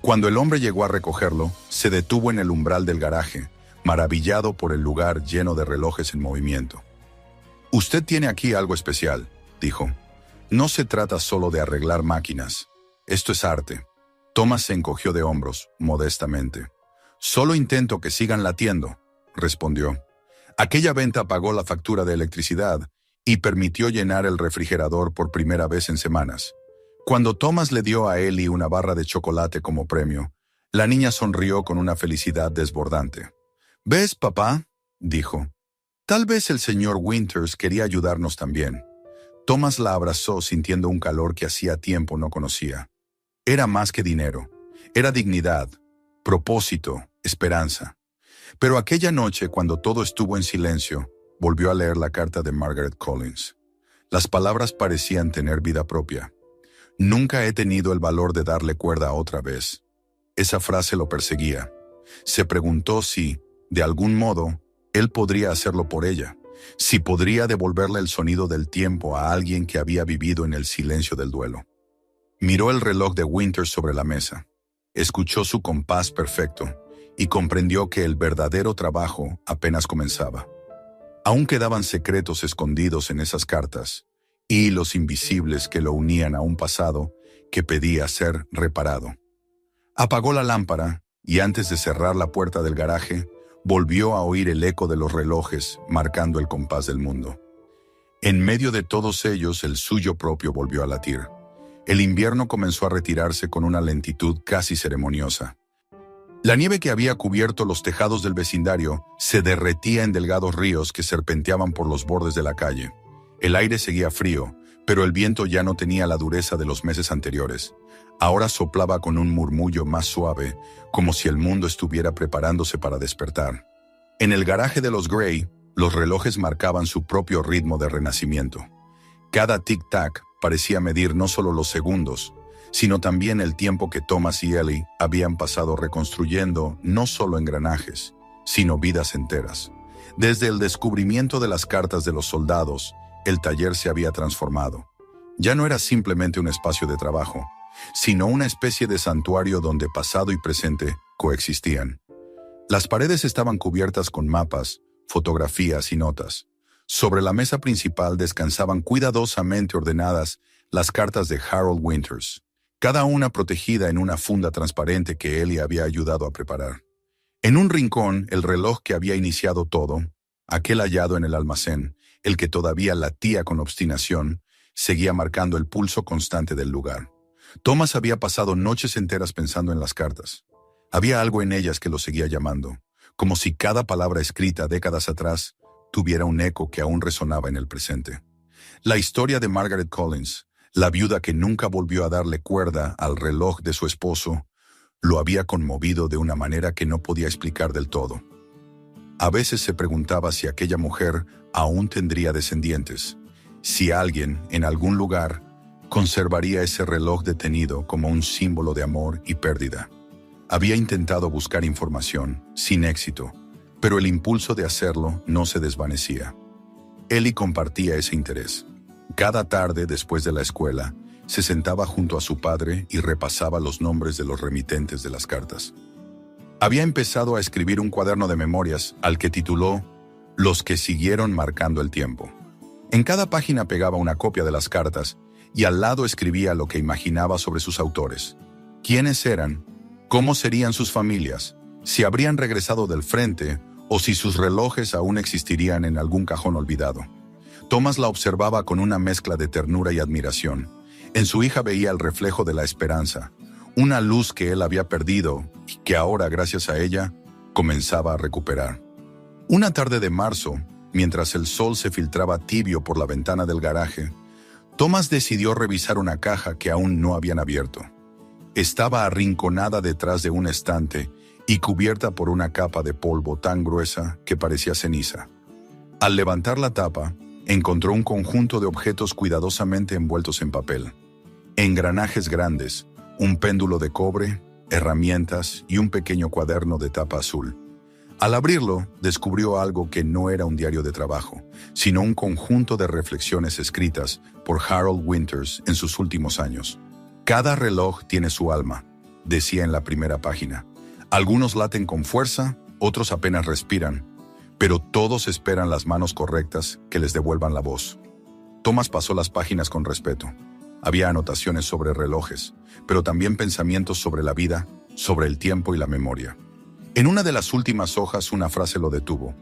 Cuando el hombre llegó a recogerlo, se detuvo en el umbral del garaje, maravillado por el lugar lleno de relojes en movimiento. «Usted tiene aquí algo especial», dijo. «No se trata solo de arreglar máquinas. Esto es arte». Thomas se encogió de hombros, modestamente. «Solo intento que sigan latiendo», respondió. Aquella venta pagó la factura de electricidad y permitió llenar el refrigerador por primera vez en semanas. Cuando Thomas le dio a Ellie una barra de chocolate como premio, la niña sonrió con una felicidad desbordante. «¿Ves, papá?», dijo. «Tal vez el señor Winters quería ayudarnos también». Thomas la abrazó sintiendo un calor que hacía tiempo no conocía. Era más que dinero. Era dignidad, propósito, esperanza. Pero aquella noche, cuando todo estuvo en silencio, volvió a leer la carta de Margaret Collins. Las palabras parecían tener vida propia. «Nunca he tenido el valor de darle cuerda otra vez». Esa frase lo perseguía. Se preguntó si, de algún modo, él podría hacerlo por ella, si podría devolverle el sonido del tiempo a alguien que había vivido en el silencio del duelo. Miró el reloj de Winters sobre la mesa, escuchó su compás perfecto y comprendió que el verdadero trabajo apenas comenzaba. Aún quedaban secretos escondidos en esas cartas, hilos invisibles que lo unían a un pasado que pedía ser reparado. Apagó la lámpara y antes de cerrar la puerta del garaje, volvió a oír el eco de los relojes marcando el compás del mundo. En medio de todos ellos, el suyo propio volvió a latir. El invierno comenzó a retirarse con una lentitud casi ceremoniosa. La nieve que había cubierto los tejados del vecindario se derretía en delgados ríos que serpenteaban por los bordes de la calle. El aire seguía frío, pero el viento ya no tenía la dureza de los meses anteriores. Ahora soplaba con un murmullo más suave, como si el mundo estuviera preparándose para despertar. En el garaje de los Gray, los relojes marcaban su propio ritmo de renacimiento. Cada tic-tac parecía medir no solo los segundos, sino también el tiempo que Thomas y Ellie habían pasado reconstruyendo no solo engranajes, sino vidas enteras. Desde el descubrimiento de las cartas de los soldados, el taller se había transformado. Ya no era simplemente un espacio de trabajo, sino una especie de santuario donde pasado y presente coexistían. Las paredes estaban cubiertas con mapas, fotografías y notas. Sobre la mesa principal descansaban cuidadosamente ordenadas las cartas de Harold Winters, cada una protegida en una funda transparente que Ellie había ayudado a preparar. En un rincón, el reloj que había iniciado todo, aquel hallado en el almacén, el que todavía latía con obstinación, seguía marcando el pulso constante del lugar. Thomas había pasado noches enteras pensando en las cartas. Había algo en ellas que lo seguía llamando, como si cada palabra escrita décadas atrás tuviera un eco que aún resonaba en el presente. La historia de Margaret Collins, la viuda que nunca volvió a darle cuerda al reloj de su esposo, lo había conmovido de una manera que no podía explicar del todo. A veces se preguntaba si aquella mujer aún tendría descendientes, si alguien, en algún lugar, conservaría ese reloj detenido como un símbolo de amor y pérdida. Había intentado buscar información, sin éxito, pero el impulso de hacerlo no se desvanecía. Ellie compartía ese interés. Cada tarde, después de la escuela, se sentaba junto a su padre y repasaba los nombres de los remitentes de las cartas. Había empezado a escribir un cuaderno de memorias al que tituló Los que siguieron marcando el tiempo. En cada página pegaba una copia de las cartas y al lado escribía lo que imaginaba sobre sus autores. ¿Quiénes eran? ¿Cómo serían sus familias? ¿Si habrían regresado del frente o si sus relojes aún existirían en algún cajón olvidado? Thomas la observaba con una mezcla de ternura y admiración. En su hija veía el reflejo de la esperanza, una luz que él había perdido y que ahora, gracias a ella, comenzaba a recuperar. Una tarde de marzo, mientras el sol se filtraba tibio por la ventana del garaje, Thomas decidió revisar una caja que aún no habían abierto. Estaba arrinconada detrás de un estante y cubierta por una capa de polvo tan gruesa que parecía ceniza. Al levantar la tapa, encontró un conjunto de objetos cuidadosamente envueltos en papel. Engranajes grandes, un péndulo de cobre, herramientas y un pequeño cuaderno de tapa azul. Al abrirlo, descubrió algo que no era un diario de trabajo, sino un conjunto de reflexiones escritas por Harold Winters en sus últimos años. Cada reloj tiene su alma, decía en la primera página. Algunos laten con fuerza, otros apenas respiran, pero todos esperan las manos correctas que les devuelvan la voz. Thomas pasó las páginas con respeto. Había anotaciones sobre relojes, pero también pensamientos sobre la vida, sobre el tiempo y la memoria. En una de las últimas hojas una frase lo detuvo.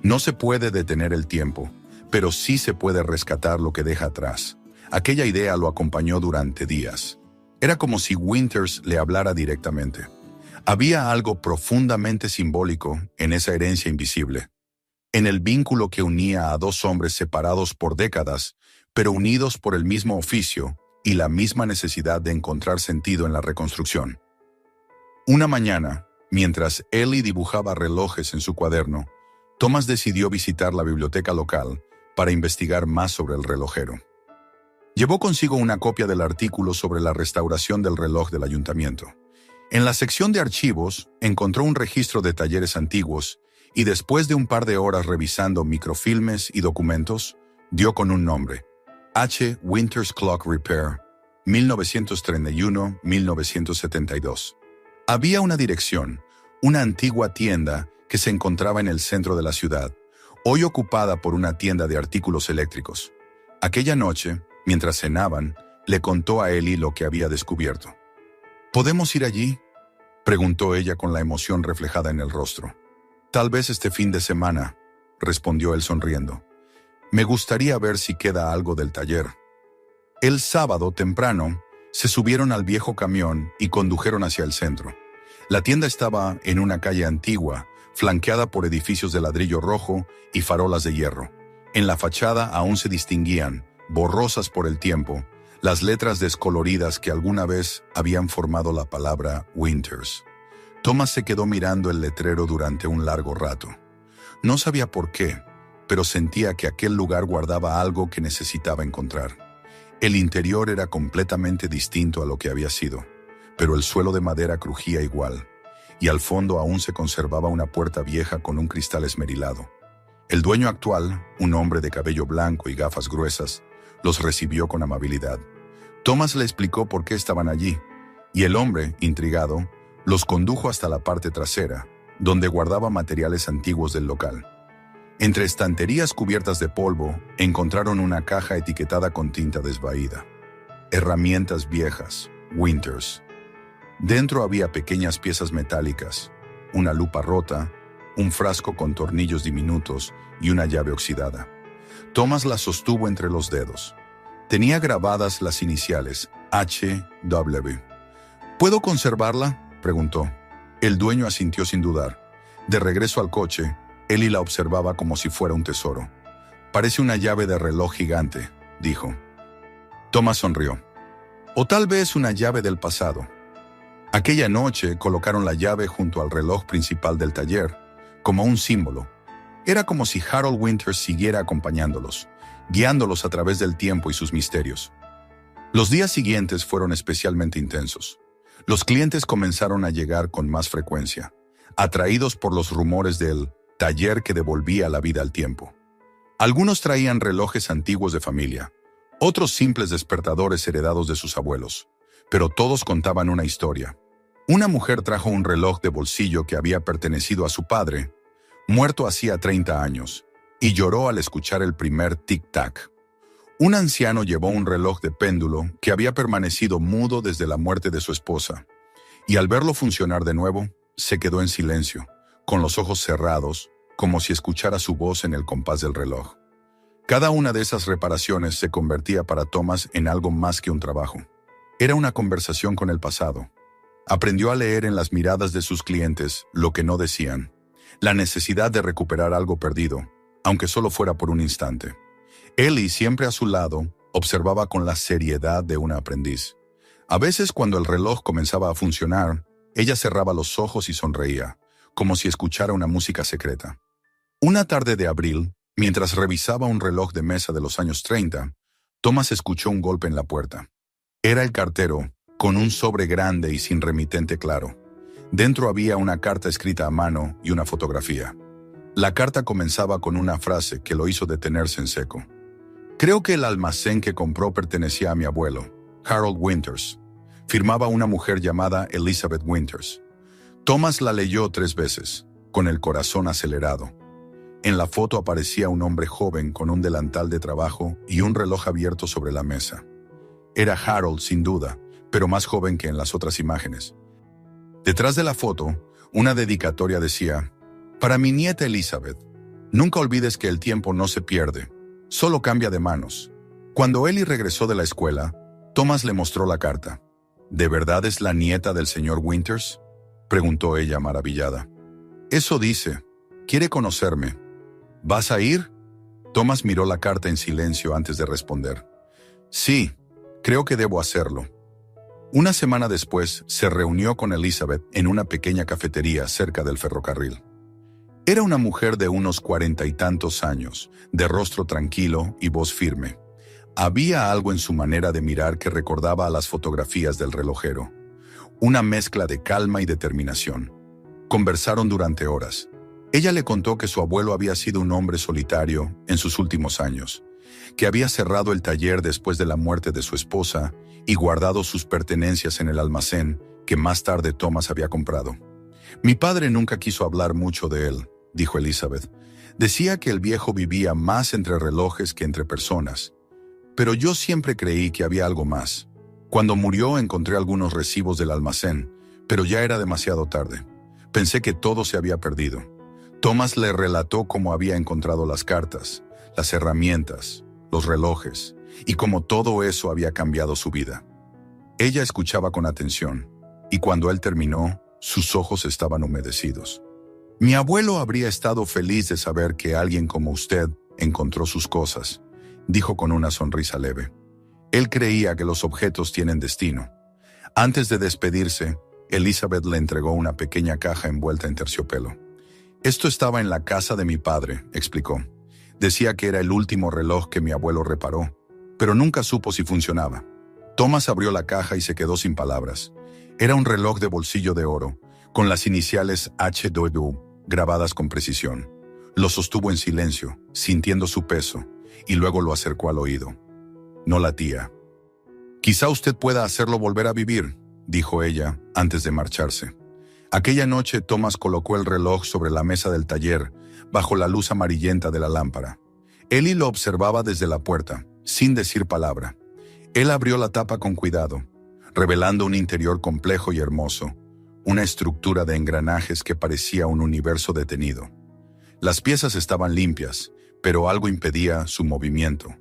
No se puede detener el tiempo, pero sí se puede rescatar lo que deja atrás. Aquella idea lo acompañó durante días. Era como si Winters le hablara directamente. Había algo profundamente simbólico en esa herencia invisible, en el vínculo que unía a dos hombres separados por décadas, pero unidos por el mismo oficio y la misma necesidad de encontrar sentido en la reconstrucción. Una mañana, mientras Ellie dibujaba relojes en su cuaderno, Thomas decidió visitar la biblioteca local para investigar más sobre el relojero. Llevó consigo una copia del artículo sobre la restauración del reloj del ayuntamiento. En la sección de archivos encontró un registro de talleres antiguos y después de un par de horas revisando microfilmes y documentos, dio con un nombre: H. Winters Clock Repair, 1931-1972. Había una dirección, una antigua tienda que se encontraba en el centro de la ciudad, hoy ocupada por una tienda de artículos eléctricos. Aquella noche, mientras cenaban, le contó a Ellie lo que había descubierto. ¿Podemos ir allí?, preguntó ella con la emoción reflejada en el rostro. Tal vez este fin de semana, respondió él sonriendo. Me gustaría ver si queda algo del taller. El sábado, temprano, se subieron al viejo camión y condujeron hacia el centro. La tienda estaba en una calle antigua, flanqueada por edificios de ladrillo rojo y farolas de hierro. En la fachada aún se distinguían, borrosas por el tiempo, las letras descoloridas que alguna vez habían formado la palabra Winters. Thomas se quedó mirando el letrero durante un largo rato. No sabía por qué, pero sentía que aquel lugar guardaba algo que necesitaba encontrar. El interior era completamente distinto a lo que había sido, pero el suelo de madera crujía igual, y al fondo aún se conservaba una puerta vieja con un cristal esmerilado. El dueño actual, un hombre de cabello blanco y gafas gruesas, los recibió con amabilidad. Thomas le explicó por qué estaban allí, y el hombre, intrigado, los condujo hasta la parte trasera, donde guardaba materiales antiguos del local. Entre estanterías cubiertas de polvo, encontraron una caja etiquetada con tinta desvaída. Herramientas viejas, Winters. Dentro había pequeñas piezas metálicas, una lupa rota, un frasco con tornillos diminutos y una llave oxidada. Thomas la sostuvo entre los dedos. Tenía grabadas las iniciales H.W. ¿Puedo conservarla?, preguntó. El dueño asintió sin dudar. De regreso al coche, Ellie la observaba como si fuera un tesoro. «Parece una llave de reloj gigante», dijo. Thomas sonrió. «O tal vez una llave del pasado». Aquella noche colocaron la llave junto al reloj principal del taller, como un símbolo. Era como si Harold Winters siguiera acompañándolos, guiándolos a través del tiempo y sus misterios. Los días siguientes fueron especialmente intensos. Los clientes comenzaron a llegar con más frecuencia, atraídos por los rumores del taller que devolvía la vida al tiempo. Algunos traían relojes antiguos de familia, otros simples despertadores heredados de sus abuelos, pero todos contaban una historia. Una mujer trajo un reloj de bolsillo que había pertenecido a su padre, muerto hacía 30 años, y lloró al escuchar el primer tic-tac. Un anciano llevó un reloj de péndulo que había permanecido mudo desde la muerte de su esposa, y al verlo funcionar de nuevo, se quedó en silencio, con los ojos cerrados, como si escuchara su voz en el compás del reloj. Cada una de esas reparaciones se convertía para Thomas en algo más que un trabajo. Era una conversación con el pasado. Aprendió a leer en las miradas de sus clientes lo que no decían, la necesidad de recuperar algo perdido, aunque solo fuera por un instante. Ellie, siempre a su lado, observaba con la seriedad de una aprendiz. A veces, cuando el reloj comenzaba a funcionar, ella cerraba los ojos y sonreía, como si escuchara una música secreta. Una tarde de abril, mientras revisaba un reloj de mesa de los años 30, Thomas escuchó un golpe en la puerta. Era el cartero, con un sobre grande y sin remitente claro. Dentro había una carta escrita a mano y una fotografía. La carta comenzaba con una frase que lo hizo detenerse en seco. «Creo que el almacén que compró pertenecía a mi abuelo, Harold Winters». Firmaba una mujer llamada Elizabeth Winters. Thomas la leyó 3 veces, con el corazón acelerado. En la foto aparecía un hombre joven con un delantal de trabajo y un reloj abierto sobre la mesa. Era Harold, sin duda, pero más joven que en las otras imágenes. Detrás de la foto, una dedicatoria decía: «Para mi nieta Elizabeth, nunca olvides que el tiempo no se pierde, solo cambia de manos». Cuando Ellie regresó de la escuela, Thomas le mostró la carta. «¿De verdad es la nieta del señor Winters?», preguntó ella maravillada. «Eso dice. Quiere conocerme. ¿Vas a ir?». Thomas miró la carta en silencio antes de responder. «Sí, creo que debo hacerlo». Una semana después, se reunió con Elizabeth en una pequeña cafetería cerca del ferrocarril. Era una mujer de unos 40 y tantos años, de rostro tranquilo y voz firme. Había algo en su manera de mirar que recordaba a las fotografías del relojero. Una mezcla de calma y determinación. Conversaron durante horas. Ella le contó que su abuelo había sido un hombre solitario en sus últimos años, que había cerrado el taller después de la muerte de su esposa y guardado sus pertenencias en el almacén que más tarde Thomas había comprado. «Mi padre nunca quiso hablar mucho de él», dijo Elizabeth. «Decía que el viejo vivía más entre relojes que entre personas. Pero yo siempre creí que había algo más. Cuando murió encontré algunos recibos del almacén, pero ya era demasiado tarde. Pensé que todo se había perdido». Thomas le relató cómo había encontrado las cartas, las herramientas, los relojes, y cómo todo eso había cambiado su vida. Ella escuchaba con atención, y cuando él terminó, sus ojos estaban humedecidos. «Mi abuelo habría estado feliz de saber que alguien como usted encontró sus cosas», dijo con una sonrisa leve. Él creía que los objetos tienen destino. Antes de despedirse, Elizabeth le entregó una pequeña caja envuelta en terciopelo. «Esto estaba en la casa de mi padre», explicó. «Decía que era el último reloj que mi abuelo reparó. pero nunca supo si funcionaba. Thomas abrió la caja y se quedó sin palabras. Era un reloj de bolsillo de oro, con las iniciales HW grabadas con precisión. Lo sostuvo en silencio, sintiendo su peso, y luego lo acercó al oído. No latía. «Quizá usted pueda hacerlo volver a vivir», dijo ella antes de marcharse. Aquella noche Thomas colocó el reloj sobre la mesa del taller, bajo la luz amarillenta de la lámpara. Ellie lo observaba desde la puerta, sin decir palabra. Él abrió la tapa con cuidado, revelando un interior complejo y hermoso, una estructura de engranajes que parecía un universo detenido. Las piezas estaban limpias, pero algo impedía su movimiento.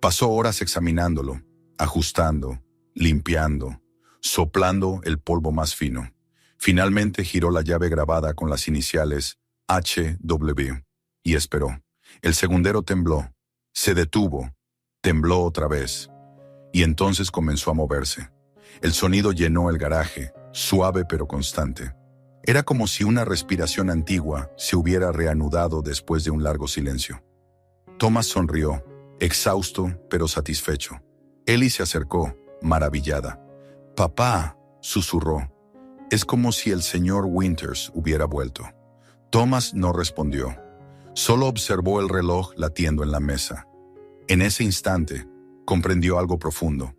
Pasó horas examinándolo, ajustando, limpiando, soplando el polvo más fino. Finalmente giró la llave grabada con las iniciales HW y esperó. El segundero tembló, se detuvo, tembló otra vez, y entonces comenzó a moverse. El sonido llenó el garaje, suave pero constante. Era como si una respiración antigua se hubiera reanudado después de un largo silencio. Thomas sonrió, exhausto pero satisfecho. Ellie se acercó, maravillada. «Papá», susurró. «Es como si el señor Winters hubiera vuelto». Thomas no respondió. Solo observó el reloj latiendo en la mesa. En ese instante, comprendió algo profundo.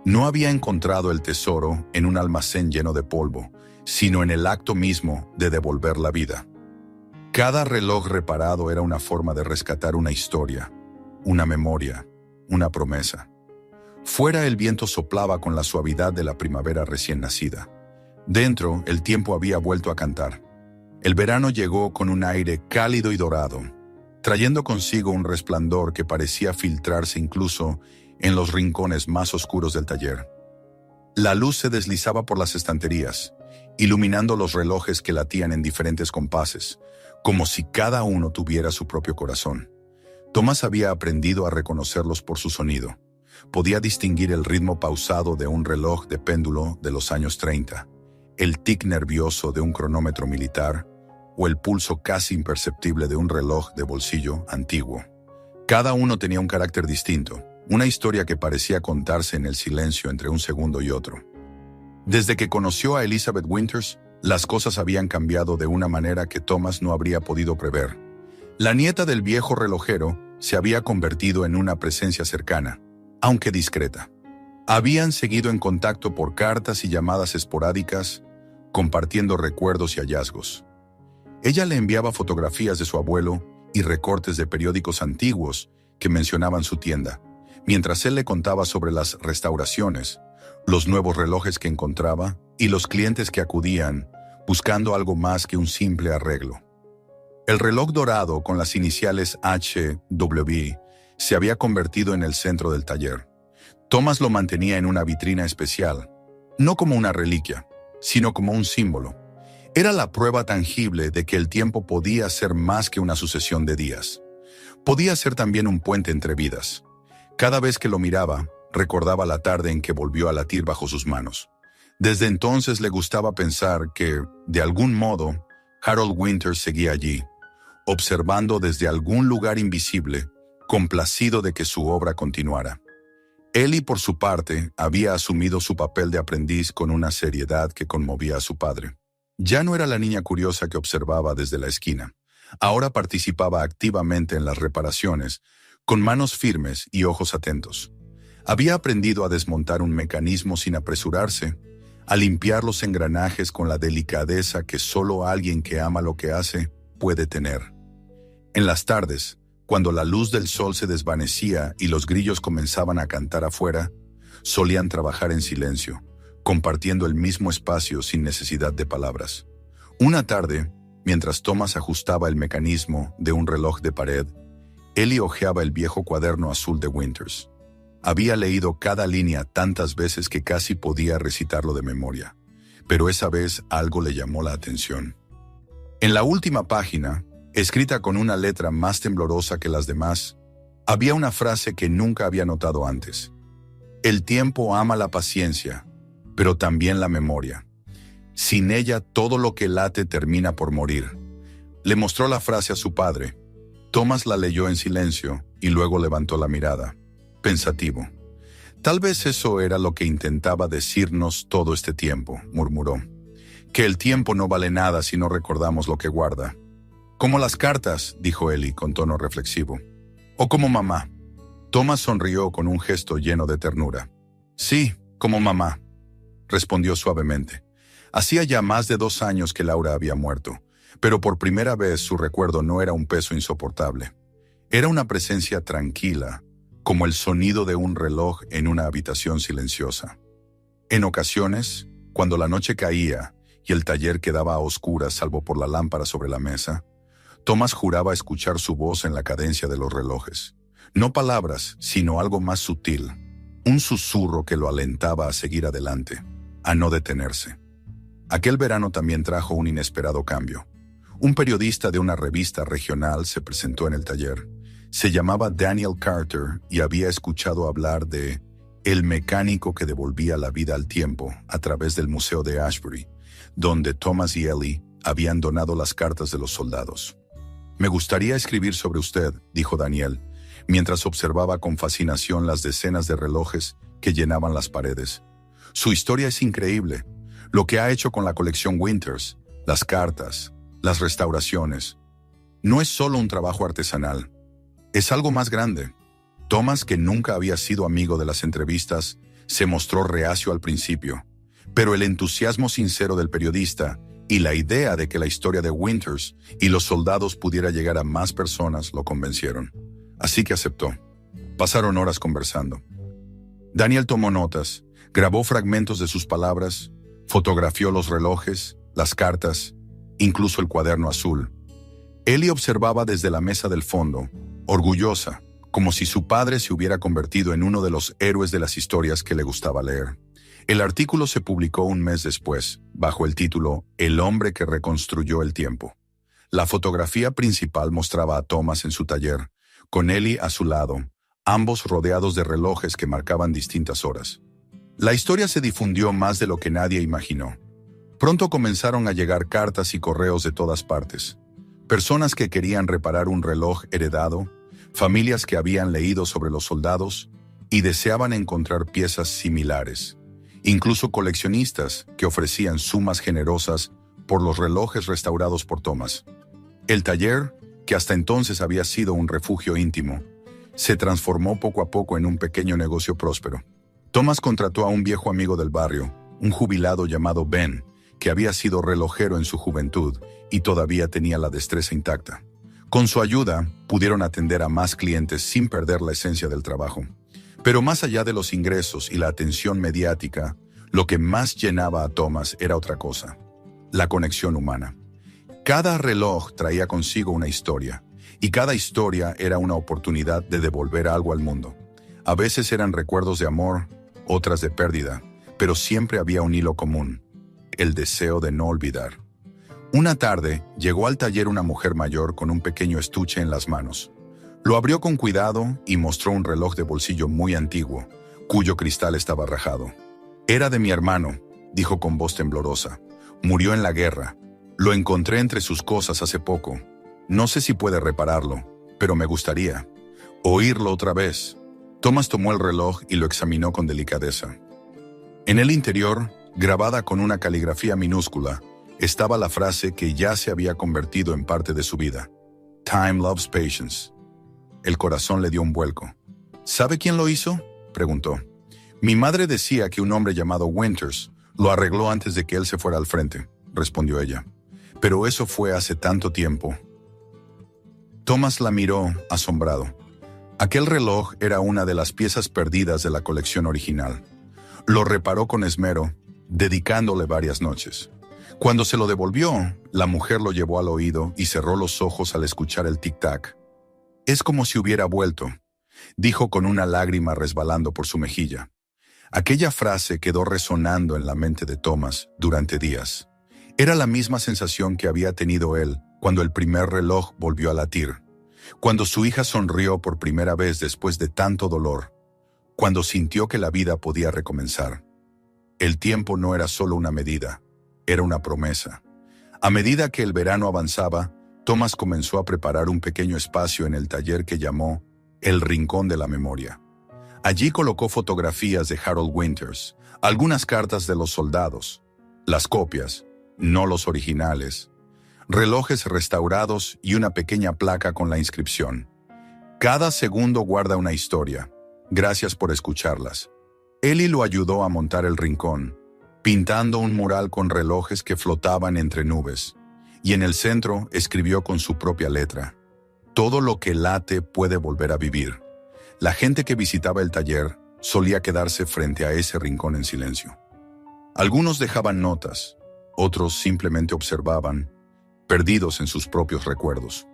No había encontrado el tesoro en un almacén lleno de polvo, sino en el acto mismo de devolver la vida. Cada reloj reparado era una forma de rescatar una historia, una memoria, una promesa. Fuera el viento soplaba con la suavidad de la primavera recién nacida. Dentro, el tiempo había vuelto a cantar. El verano llegó con un aire cálido y dorado, trayendo consigo un resplandor que parecía filtrarse incluso en los rincones más oscuros del taller. La luz se deslizaba por las estanterías, iluminando los relojes que latían en diferentes compases, como si cada uno tuviera su propio corazón. Thomas había aprendido a reconocerlos por su sonido. Podía distinguir el ritmo pausado de un reloj de péndulo de los años 30, el tic nervioso de un cronómetro militar o el pulso casi imperceptible de un reloj de bolsillo antiguo. Cada uno tenía un carácter distinto, una historia que parecía contarse en el silencio entre un segundo y otro. Desde que conoció a Elizabeth Winters, las cosas habían cambiado de una manera que Thomas no habría podido prever. La nieta del viejo relojero se había convertido en una presencia cercana, aunque discreta. Habían seguido en contacto por cartas y llamadas esporádicas, compartiendo recuerdos y hallazgos. Ella le enviaba fotografías de su abuelo y recortes de periódicos antiguos que mencionaban su tienda, mientras él le contaba sobre las restauraciones, los nuevos relojes que encontraba y los clientes que acudían, buscando algo más que un simple arreglo. El reloj dorado con las iniciales HW se había convertido en el centro del taller. Thomas lo mantenía en una vitrina especial, no como una reliquia, sino como un símbolo. Era la prueba tangible de que el tiempo podía ser más que una sucesión de días. Podía ser también un puente entre vidas. Cada vez que lo miraba, recordaba la tarde en que volvió a latir bajo sus manos. Desde entonces le gustaba pensar que, de algún modo, Harold Winters seguía allí, observando desde algún lugar invisible, complacido de que su obra continuara. Ellie, por su parte, había asumido su papel de aprendiz con una seriedad que conmovía a su padre. Ya no era la niña curiosa que observaba desde la esquina. Ahora participaba activamente en las reparaciones, con manos firmes y ojos atentos. Había aprendido a desmontar un mecanismo sin apresurarse, a limpiar los engranajes con la delicadeza que solo alguien que ama lo que hace puede tener. En las tardes, cuando la luz del sol se desvanecía y los grillos comenzaban a cantar afuera, solían trabajar en silencio, compartiendo el mismo espacio sin necesidad de palabras. Una tarde, mientras Thomas ajustaba el mecanismo de un reloj de pared, Ellie hojeaba el viejo cuaderno azul de Winters. Había leído cada línea tantas veces que casi podía recitarlo de memoria, pero esa vez algo le llamó la atención. En la última página, escrita con una letra más temblorosa que las demás, había una frase que nunca había notado antes. El tiempo ama la paciencia, pero también la memoria. Sin ella todo lo que late termina por morir. Le mostró la frase a su padre. Thomas la leyó en silencio y luego levantó la mirada. pensativo. Tal vez eso era lo que intentaba decirnos todo este tiempo, murmuró. Que el tiempo no vale nada si no recordamos lo que guarda. Como las cartas, dijo Ellie con tono reflexivo. O como mamá. Thomas sonrió con un gesto lleno de ternura. Sí, como mamá, respondió suavemente. Hacía ya más de 2 años que Laura había muerto, pero por primera vez su recuerdo no era un peso insoportable. Era una presencia tranquila, como el sonido de un reloj en una habitación silenciosa. En ocasiones, cuando la noche caía y el taller quedaba a oscuras salvo por la lámpara sobre la mesa, Thomas juraba escuchar su voz en la cadencia de los relojes. No palabras, sino algo más sutil, un susurro que lo alentaba a seguir adelante, a no detenerse. Aquel verano también trajo un inesperado cambio. Un periodista de una revista regional se presentó en el taller. Se llamaba Daniel Carter y había escuchado hablar de el mecánico que devolvía la vida al tiempo a través del Museo de Ashbury, donde Thomas y Ellie habían donado las cartas de los soldados. Me gustaría escribir sobre usted, dijo Daniel, mientras observaba con fascinación las decenas de relojes que llenaban las paredes. Su historia es increíble. Lo que ha hecho con la colección Winters, las cartas, las restauraciones. No es solo un trabajo artesanal. Es algo más grande. Thomas, que nunca había sido amigo de las entrevistas, se mostró reacio al principio, pero el entusiasmo sincero del periodista y la idea de que la historia de Winters y los soldados pudiera llegar a más personas lo convencieron. Así que aceptó. Pasaron horas conversando. Daniel tomó notas, grabó fragmentos de sus palabras, fotografió los relojes, las cartas, incluso el cuaderno azul. Ellie observaba desde la mesa del fondo, orgullosa, como si su padre se hubiera convertido en uno de los héroes de las historias que le gustaba leer. El artículo se publicó un mes después, bajo el título El hombre que reconstruyó el tiempo. La fotografía principal mostraba a Thomas en su taller, con Ellie a su lado, ambos rodeados de relojes que marcaban distintas horas. La historia se difundió más de lo que nadie imaginó. Pronto comenzaron a llegar cartas y correos de todas partes. Personas que querían reparar un reloj heredado, familias que habían leído sobre los soldados y deseaban encontrar piezas similares. Incluso coleccionistas que ofrecían sumas generosas por los relojes restaurados por Thomas. El taller, que hasta entonces había sido un refugio íntimo, se transformó poco a poco en un pequeño negocio próspero. Thomas contrató a un viejo amigo del barrio, un jubilado llamado Ben, que había sido relojero en su juventud y todavía tenía la destreza intacta. Con su ayuda, pudieron atender a más clientes sin perder la esencia del trabajo. Pero más allá de los ingresos y la atención mediática, lo que más llenaba a Thomas era otra cosa: la conexión humana. Cada reloj traía consigo una historia, y cada historia era una oportunidad de devolver algo al mundo. A veces eran recuerdos de amor, otras de pérdida, pero siempre había un hilo común: el deseo de no olvidar. Una tarde, llegó al taller una mujer mayor con un pequeño estuche en las manos. Lo abrió con cuidado y mostró un reloj de bolsillo muy antiguo, cuyo cristal estaba rajado. «Era de mi hermano», dijo con voz temblorosa. «Murió en la guerra. Lo encontré entre sus cosas hace poco. No sé si puede repararlo, pero me gustaría oírlo otra vez». Thomas tomó el reloj y lo examinó con delicadeza. En el interior, grabada con una caligrafía minúscula, estaba la frase que ya se había convertido en parte de su vida: «Time loves patience». El corazón le dio un vuelco. «¿Sabe quién lo hizo?», preguntó. «Mi madre decía que un hombre llamado Winters lo arregló antes de que él se fuera al frente», respondió ella. «Pero eso fue hace tanto tiempo». Thomas la miró, asombrado. Aquel reloj era una de las piezas perdidas de la colección original. Lo reparó con esmero, dedicándole varias noches. Cuando se lo devolvió, la mujer lo llevó al oído y cerró los ojos al escuchar el tic-tac. «Es como si hubiera vuelto», dijo con una lágrima resbalando por su mejilla. Aquella frase quedó resonando en la mente de Thomas durante días. Era la misma sensación que había tenido él cuando el primer reloj volvió a latir, cuando su hija sonrió por primera vez después de tanto dolor, cuando sintió que la vida podía recomenzar. El tiempo no era solo una medida, era una promesa. A medida que el verano avanzaba, Thomas comenzó a preparar un pequeño espacio en el taller que llamó el Rincón de la Memoria. Allí colocó fotografías de Harold Winters, algunas cartas de los soldados, las copias, no los originales, relojes restaurados y una pequeña placa con la inscripción: cada segundo guarda una historia. Gracias por escucharlas. Ellie lo ayudó a montar el rincón, pintando un mural con relojes que flotaban entre nubes, y en el centro escribió con su propia letra: todo lo que late puede volver a vivir. La gente que visitaba el taller solía quedarse frente a ese rincón en silencio. Algunos dejaban notas, otros simplemente observaban, perdidos en sus propios recuerdos.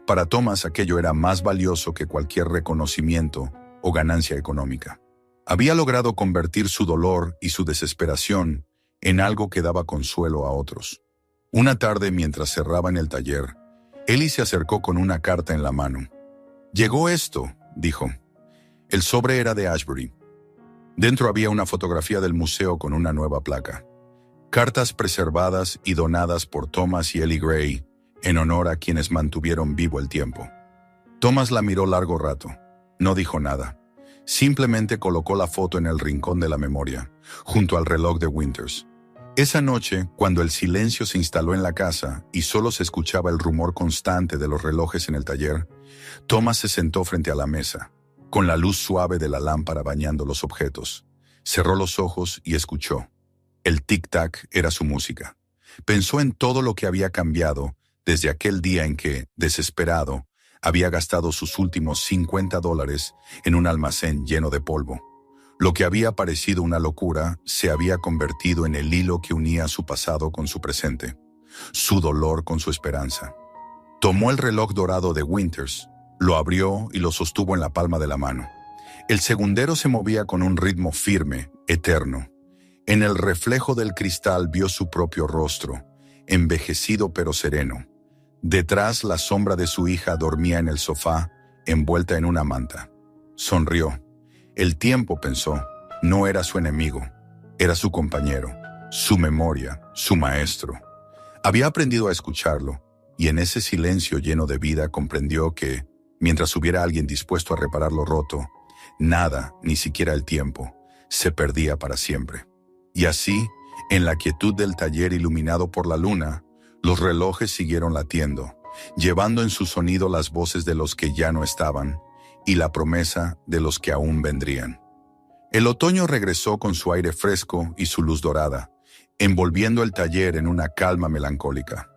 Para Thomas aquello era más valioso que cualquier reconocimiento o ganancia económica. Había logrado convertir su dolor y su desesperación en algo que daba consuelo a otros. Una tarde, mientras cerraba en el taller, Ellie se acercó con una carta en la mano. «Llegó esto», dijo. El sobre era de Ashbury. Dentro había una fotografía del museo con una nueva placa. Cartas preservadas y donadas por Thomas y Ellie Gray, en honor a quienes mantuvieron vivo el tiempo. Thomas la miró largo rato. No dijo nada. Simplemente colocó la foto en el rincón de la memoria, junto al reloj de Winters. Esa noche, cuando el silencio se instaló en la casa y solo se escuchaba el rumor constante de los relojes en el taller, Thomas se sentó frente a la mesa, con la luz suave de la lámpara bañando los objetos. Cerró los ojos y escuchó. El tic-tac era su música. Pensó en todo lo que había cambiado desde aquel día en que, desesperado, había gastado sus últimos $50 en un almacén lleno de polvo. Lo que había parecido una locura se había convertido en el hilo que unía su pasado con su presente, su dolor con su esperanza. Tomó el reloj dorado de Winters, lo abrió y lo sostuvo en la palma de la mano. El segundero se movía con un ritmo firme, eterno. En el reflejo del cristal vio su propio rostro, envejecido pero sereno. Detrás, la sombra de su hija dormía en el sofá, envuelta en una manta. Sonrió. El tiempo, pensó, no era su enemigo, era su compañero, su memoria, su maestro. Había aprendido a escucharlo, y en ese silencio lleno de vida comprendió que, mientras hubiera alguien dispuesto a reparar lo roto, nada, ni siquiera el tiempo, se perdía para siempre. Y así, en la quietud del taller iluminado por la luna, los relojes siguieron latiendo, llevando en su sonido las voces de los que ya no estaban y la promesa de los que aún vendrían. El otoño regresó con su aire fresco y su luz dorada, envolviendo el taller en una calma melancólica.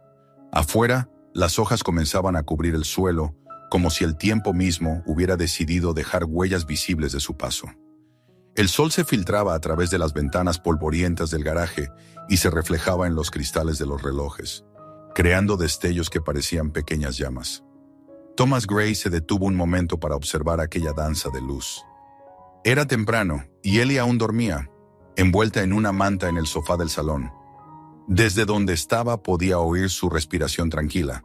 Afuera, las hojas comenzaban a cubrir el suelo, como si el tiempo mismo hubiera decidido dejar huellas visibles de su paso. El sol se filtraba a través de las ventanas polvorientas del garaje y se reflejaba en los cristales de los relojes, creando destellos que parecían pequeñas llamas. Thomas Gray se detuvo un momento para observar aquella danza de luz. Era temprano y Ellie aún dormía, envuelta en una manta en el sofá del salón. Desde donde estaba podía oír su respiración tranquila.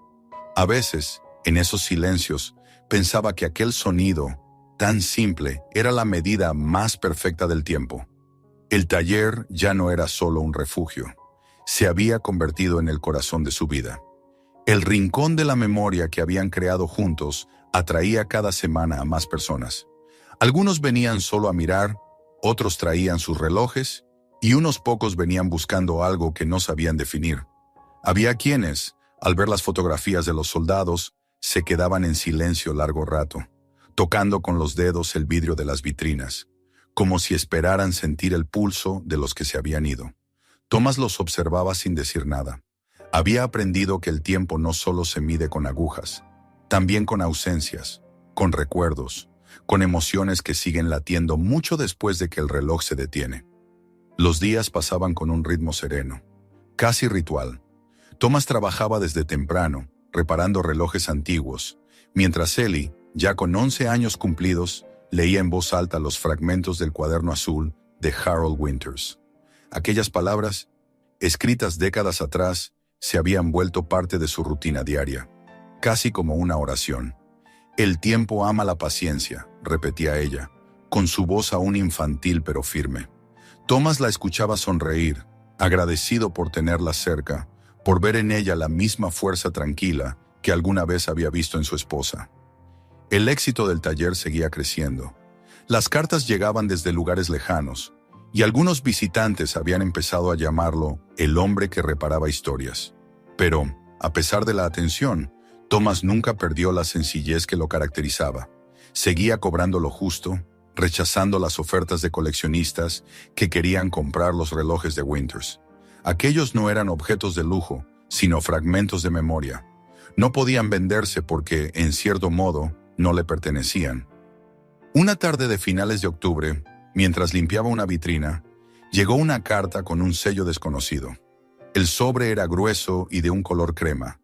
A veces, en esos silencios, pensaba que aquel sonido, tan simple, era la medida más perfecta del tiempo. El taller ya no era solo un refugio, se había convertido en el corazón de su vida. El rincón de la memoria que habían creado juntos atraía cada semana a más personas. Algunos venían solo a mirar, otros traían sus relojes, y unos pocos venían buscando algo que no sabían definir. Había quienes, al ver las fotografías de los soldados, se quedaban en silencio largo rato, tocando con los dedos el vidrio de las vitrinas, como si esperaran sentir el pulso de los que se habían ido. Thomas los observaba sin decir nada. Había aprendido que el tiempo no solo se mide con agujas, también con ausencias, con recuerdos, con emociones que siguen latiendo mucho después de que el reloj se detiene. Los días pasaban con un ritmo sereno, casi ritual. Thomas trabajaba desde temprano, reparando relojes antiguos, mientras Ellie, ya con 11 años cumplidos, leía en voz alta los fragmentos del cuaderno azul de Harold Winters. Aquellas palabras, escritas décadas atrás, se habían vuelto parte de su rutina diaria, casi como una oración. «El tiempo ama la paciencia», repetía ella, con su voz aún infantil pero firme. Thomas la escuchaba sonreír, agradecido por tenerla cerca, por ver en ella la misma fuerza tranquila que alguna vez había visto en su esposa. El éxito del taller seguía creciendo. Las cartas llegaban desde lugares lejanos, y algunos visitantes habían empezado a llamarlo el hombre que reparaba historias. Pero, a pesar de la atención, Thomas nunca perdió la sencillez que lo caracterizaba. Seguía cobrando lo justo, rechazando las ofertas de coleccionistas que querían comprar los relojes de Winters. Aquellos no eran objetos de lujo, sino fragmentos de memoria. No podían venderse porque, en cierto modo, no le pertenecían. Una tarde de finales de octubre, mientras limpiaba una vitrina, llegó una carta con un sello desconocido. El sobre era grueso y de un color crema,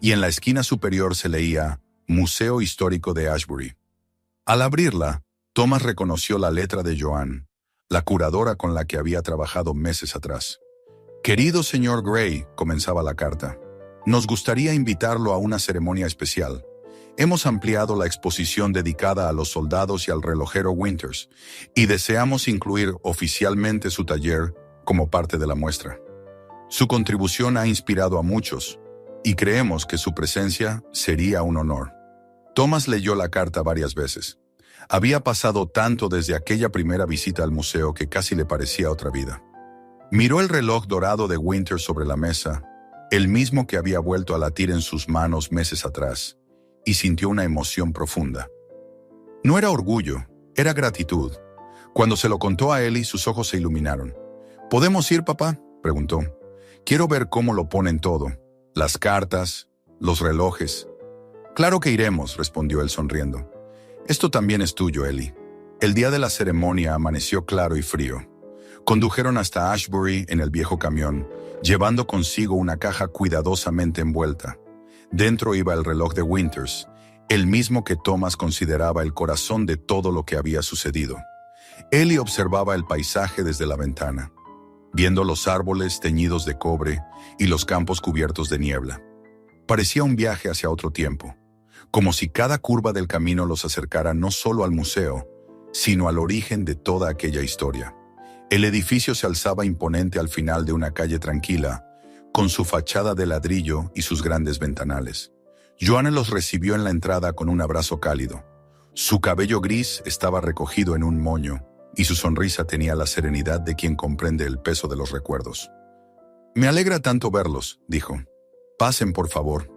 y en la esquina superior se leía Museo Histórico de Ashbury. Al abrirla, Thomas reconoció la letra de Joan, la curadora con la que había trabajado meses atrás. «Querido señor Gray», comenzaba la carta, «nos gustaría invitarlo a una ceremonia especial. Hemos ampliado la exposición dedicada a los soldados y al relojero Winters, y deseamos incluir oficialmente su taller como parte de la muestra. Su contribución ha inspirado a muchos, y creemos que su presencia sería un honor». Thomas leyó la carta varias veces. Había pasado tanto desde aquella primera visita al museo que casi le parecía otra vida. Miró el reloj dorado de Winters sobre la mesa, el mismo que había vuelto a latir en sus manos meses atrás, y sintió una emoción profunda. No era orgullo, era gratitud. Cuando se lo contó a Ellie, sus ojos se iluminaron. «¿Podemos ir, papá?», preguntó. «Quiero ver cómo lo ponen todo, las cartas, los relojes». «Claro que iremos», respondió él sonriendo. «Esto también es tuyo, Ellie». El día de la ceremonia amaneció claro y frío. Condujeron hasta Ashbury en el viejo camión, llevando consigo una caja cuidadosamente envuelta. Dentro iba el reloj de Winters, el mismo que Thomas consideraba el corazón de todo lo que había sucedido. Ellie observaba el paisaje desde la ventana, viendo los árboles teñidos de cobre y los campos cubiertos de niebla. Parecía un viaje hacia otro tiempo, como si cada curva del camino los acercara no solo al museo, sino al origen de toda aquella historia. El edificio se alzaba imponente al final de una calle tranquila, con su fachada de ladrillo y sus grandes ventanales. Joan los recibió en la entrada con un abrazo cálido. Su cabello gris estaba recogido en un moño, y su sonrisa tenía la serenidad de quien comprende el peso de los recuerdos. «Me alegra tanto verlos», dijo. «Pasen, por favor.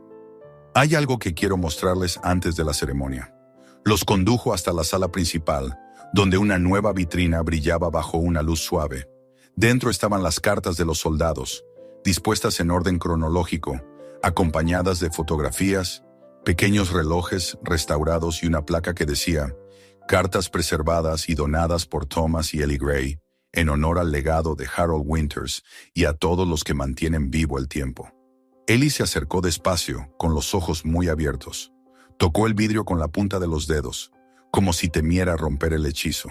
Hay algo que quiero mostrarles antes de la ceremonia». Los condujo hasta la sala principal, donde una nueva vitrina brillaba bajo una luz suave. Dentro estaban las cartas de los soldados, dispuestas en orden cronológico, acompañadas de fotografías, pequeños relojes restaurados y una placa que decía «Cartas preservadas y donadas por Thomas y Ellie Gray, en honor al legado de Harold Winters y a todos los que mantienen vivo el tiempo». Ellie se acercó despacio, con los ojos muy abiertos. Tocó el vidrio con la punta de los dedos, como si temiera romper el hechizo.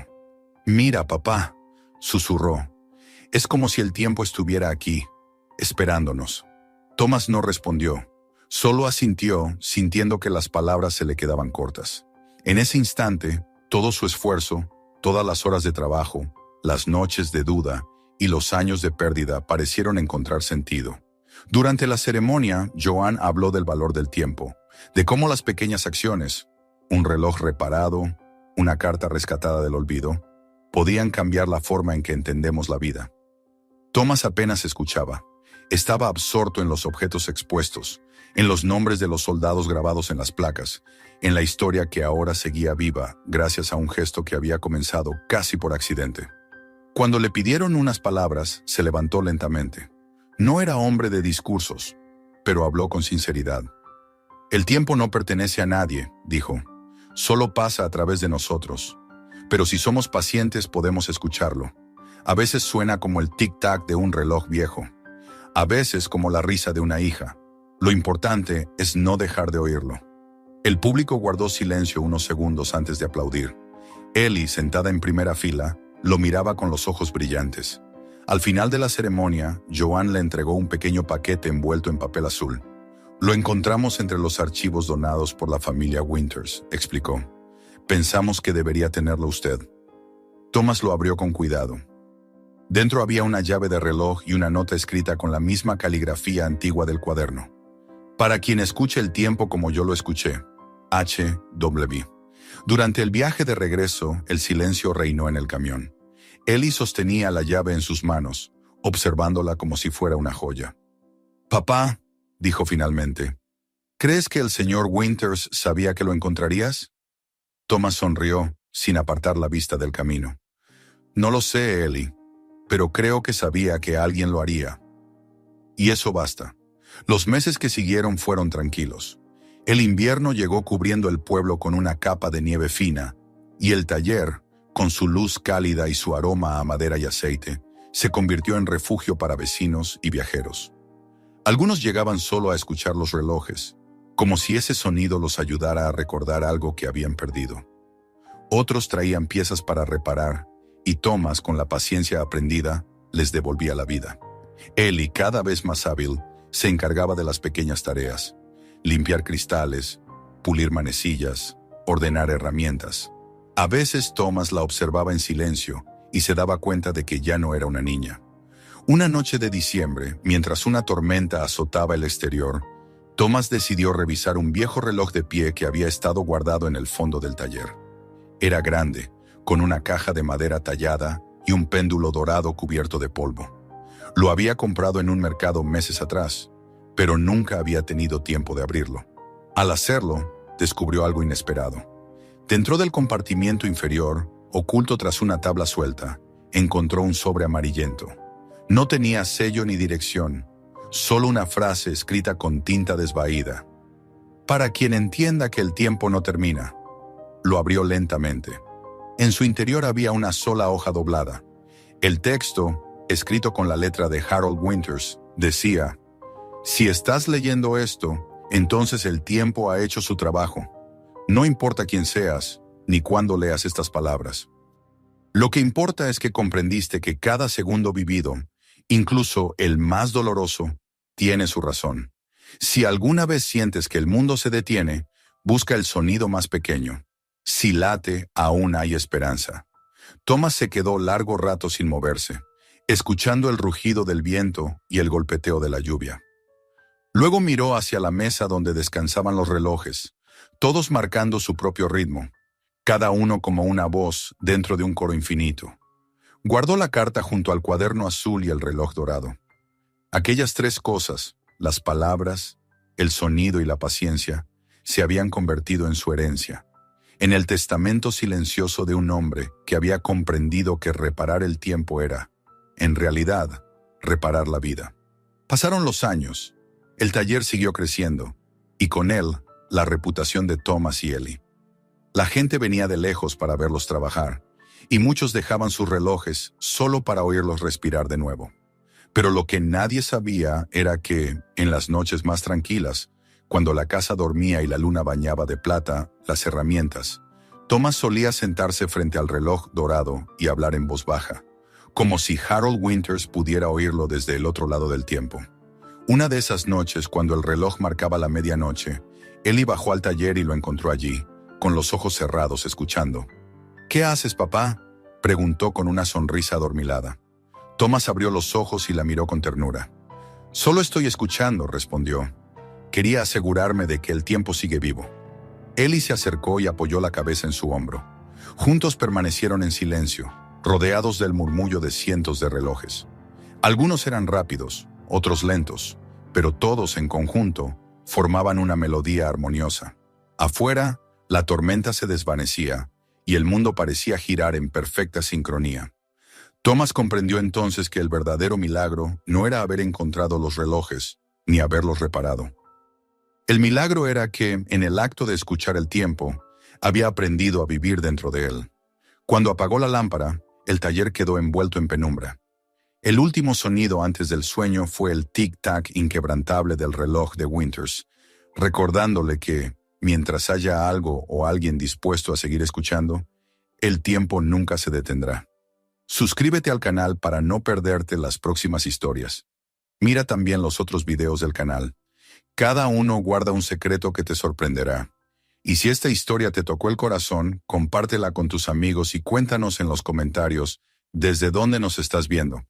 «Mira, papá», susurró. «Es como si el tiempo estuviera aquí, esperándonos». Thomas no respondió, solo asintió, sintiendo que las palabras se le quedaban cortas. En ese instante, todo su esfuerzo, todas las horas de trabajo, las noches de duda y los años de pérdida parecieron encontrar sentido. Durante la ceremonia, Joan habló del valor del tiempo, de cómo las pequeñas acciones, un reloj reparado, una carta rescatada del olvido, podían cambiar la forma en que entendemos la vida. Thomas apenas escuchaba. Estaba absorto en los objetos expuestos, en los nombres de los soldados grabados en las placas, en la historia que ahora seguía viva gracias a un gesto que había comenzado casi por accidente. Cuando le pidieron unas palabras, se levantó lentamente. No era hombre de discursos, pero habló con sinceridad. «El tiempo no pertenece a nadie», dijo. «Solo pasa a través de nosotros. Pero si somos pacientes podemos escucharlo. A veces suena como el tic-tac de un reloj viejo. A veces como la risa de una hija. Lo importante es no dejar de oírlo». El público guardó silencio unos segundos antes de aplaudir. Ellie, sentada en primera fila, lo miraba con los ojos brillantes. Al final de la ceremonia, Joan le entregó un pequeño paquete envuelto en papel azul. «Lo encontramos entre los archivos donados por la familia Winters», explicó. «Pensamos que debería tenerlo usted». Thomas lo abrió con cuidado. Dentro había una llave de reloj y una nota escrita con la misma caligrafía antigua del cuaderno. «Para quien escuche el tiempo como yo lo escuché, H.W. Durante el viaje de regreso, el silencio reinó en el camión. Ellie sostenía la llave en sus manos, observándola como si fuera una joya. «Papá», dijo finalmente, «¿crees que el señor Winters sabía que lo encontrarías?» Thomas sonrió, sin apartar la vista del camino. «No lo sé, Ellie, pero creo que sabía que alguien lo haría. Y eso basta». Los meses que siguieron fueron tranquilos. El invierno llegó cubriendo el pueblo con una capa de nieve fina, y el taller, con su luz cálida y su aroma a madera y aceite, se convirtió en refugio para vecinos y viajeros. Algunos llegaban solo a escuchar los relojes, como si ese sonido los ayudara a recordar algo que habían perdido. Otros traían piezas para reparar, y Thomas, con la paciencia aprendida, les devolvía la vida. Ellie, cada vez más hábil, se encargaba de las pequeñas tareas: limpiar cristales, pulir manecillas, ordenar herramientas. A veces Thomas la observaba en silencio y se daba cuenta de que ya no era una niña. Una noche de diciembre, mientras una tormenta azotaba el exterior, Thomas decidió revisar un viejo reloj de pie que había estado guardado en el fondo del taller. Era grande, con una caja de madera tallada y un péndulo dorado cubierto de polvo. Lo había comprado en un mercado meses atrás, pero nunca había tenido tiempo de abrirlo. Al hacerlo, descubrió algo inesperado. Dentro del compartimiento inferior, oculto tras una tabla suelta, encontró un sobre amarillento. No tenía sello ni dirección, solo una frase escrita con tinta desvaída: «Para quien entienda que el tiempo no termina». Lo abrió lentamente. En su interior había una sola hoja doblada. El texto, escrito con la letra de Harold Winters, decía: «Si estás leyendo esto, entonces el tiempo ha hecho su trabajo. No importa quién seas, ni cuándo leas estas palabras. Lo que importa es que comprendiste que cada segundo vivido, incluso el más doloroso, tiene su razón. Si alguna vez sientes que el mundo se detiene, busca el sonido más pequeño. Si late, aún hay esperanza». Thomas se quedó largo rato sin moverse, escuchando el rugido del viento y el golpeteo de la lluvia. Luego miró hacia la mesa donde descansaban los relojes, todos marcando su propio ritmo, cada uno como una voz dentro de un coro infinito. Guardó la carta junto al cuaderno azul y el reloj dorado. Aquellas tres cosas, las palabras, el sonido y la paciencia, se habían convertido en su herencia, en el testamento silencioso de un hombre que había comprendido que reparar el tiempo era, en realidad, reparar la vida. Pasaron los años, el taller siguió creciendo, y con él, la reputación de Thomas y Ellie. La gente venía de lejos para verlos trabajar, y muchos dejaban sus relojes solo para oírlos respirar de nuevo. Pero lo que nadie sabía era que, en las noches más tranquilas, cuando la casa dormía y la luna bañaba de plata las herramientas, Thomas solía sentarse frente al reloj dorado y hablar en voz baja, como si Harold Winters pudiera oírlo desde el otro lado del tiempo. Una de esas noches, cuando el reloj marcaba la medianoche, Ellie bajó al taller y lo encontró allí, con los ojos cerrados, escuchando. «¿Qué haces, papá?», preguntó con una sonrisa adormilada. Thomas abrió los ojos y la miró con ternura. «Solo estoy escuchando», respondió. «Quería asegurarme de que el tiempo sigue vivo». Ellie se acercó y apoyó la cabeza en su hombro. Juntos permanecieron en silencio, rodeados del murmullo de cientos de relojes. Algunos eran rápidos, otros lentos, pero todos en conjunto formaban una melodía armoniosa. Afuera, la tormenta se desvanecía y el mundo parecía girar en perfecta sincronía. Thomas comprendió entonces que el verdadero milagro no era haber encontrado los relojes, ni haberlos reparado. El milagro era que, en el acto de escuchar el tiempo, había aprendido a vivir dentro de él. Cuando apagó la lámpara, el taller quedó envuelto en penumbra. El último sonido antes del sueño fue el tic-tac inquebrantable del reloj de Winters, recordándole que, mientras haya algo o alguien dispuesto a seguir escuchando, el tiempo nunca se detendrá. Suscríbete al canal para no perderte las próximas historias. Mira también los otros videos del canal. Cada uno guarda un secreto que te sorprenderá. Y si esta historia te tocó el corazón, compártela con tus amigos y cuéntanos en los comentarios desde dónde nos estás viendo.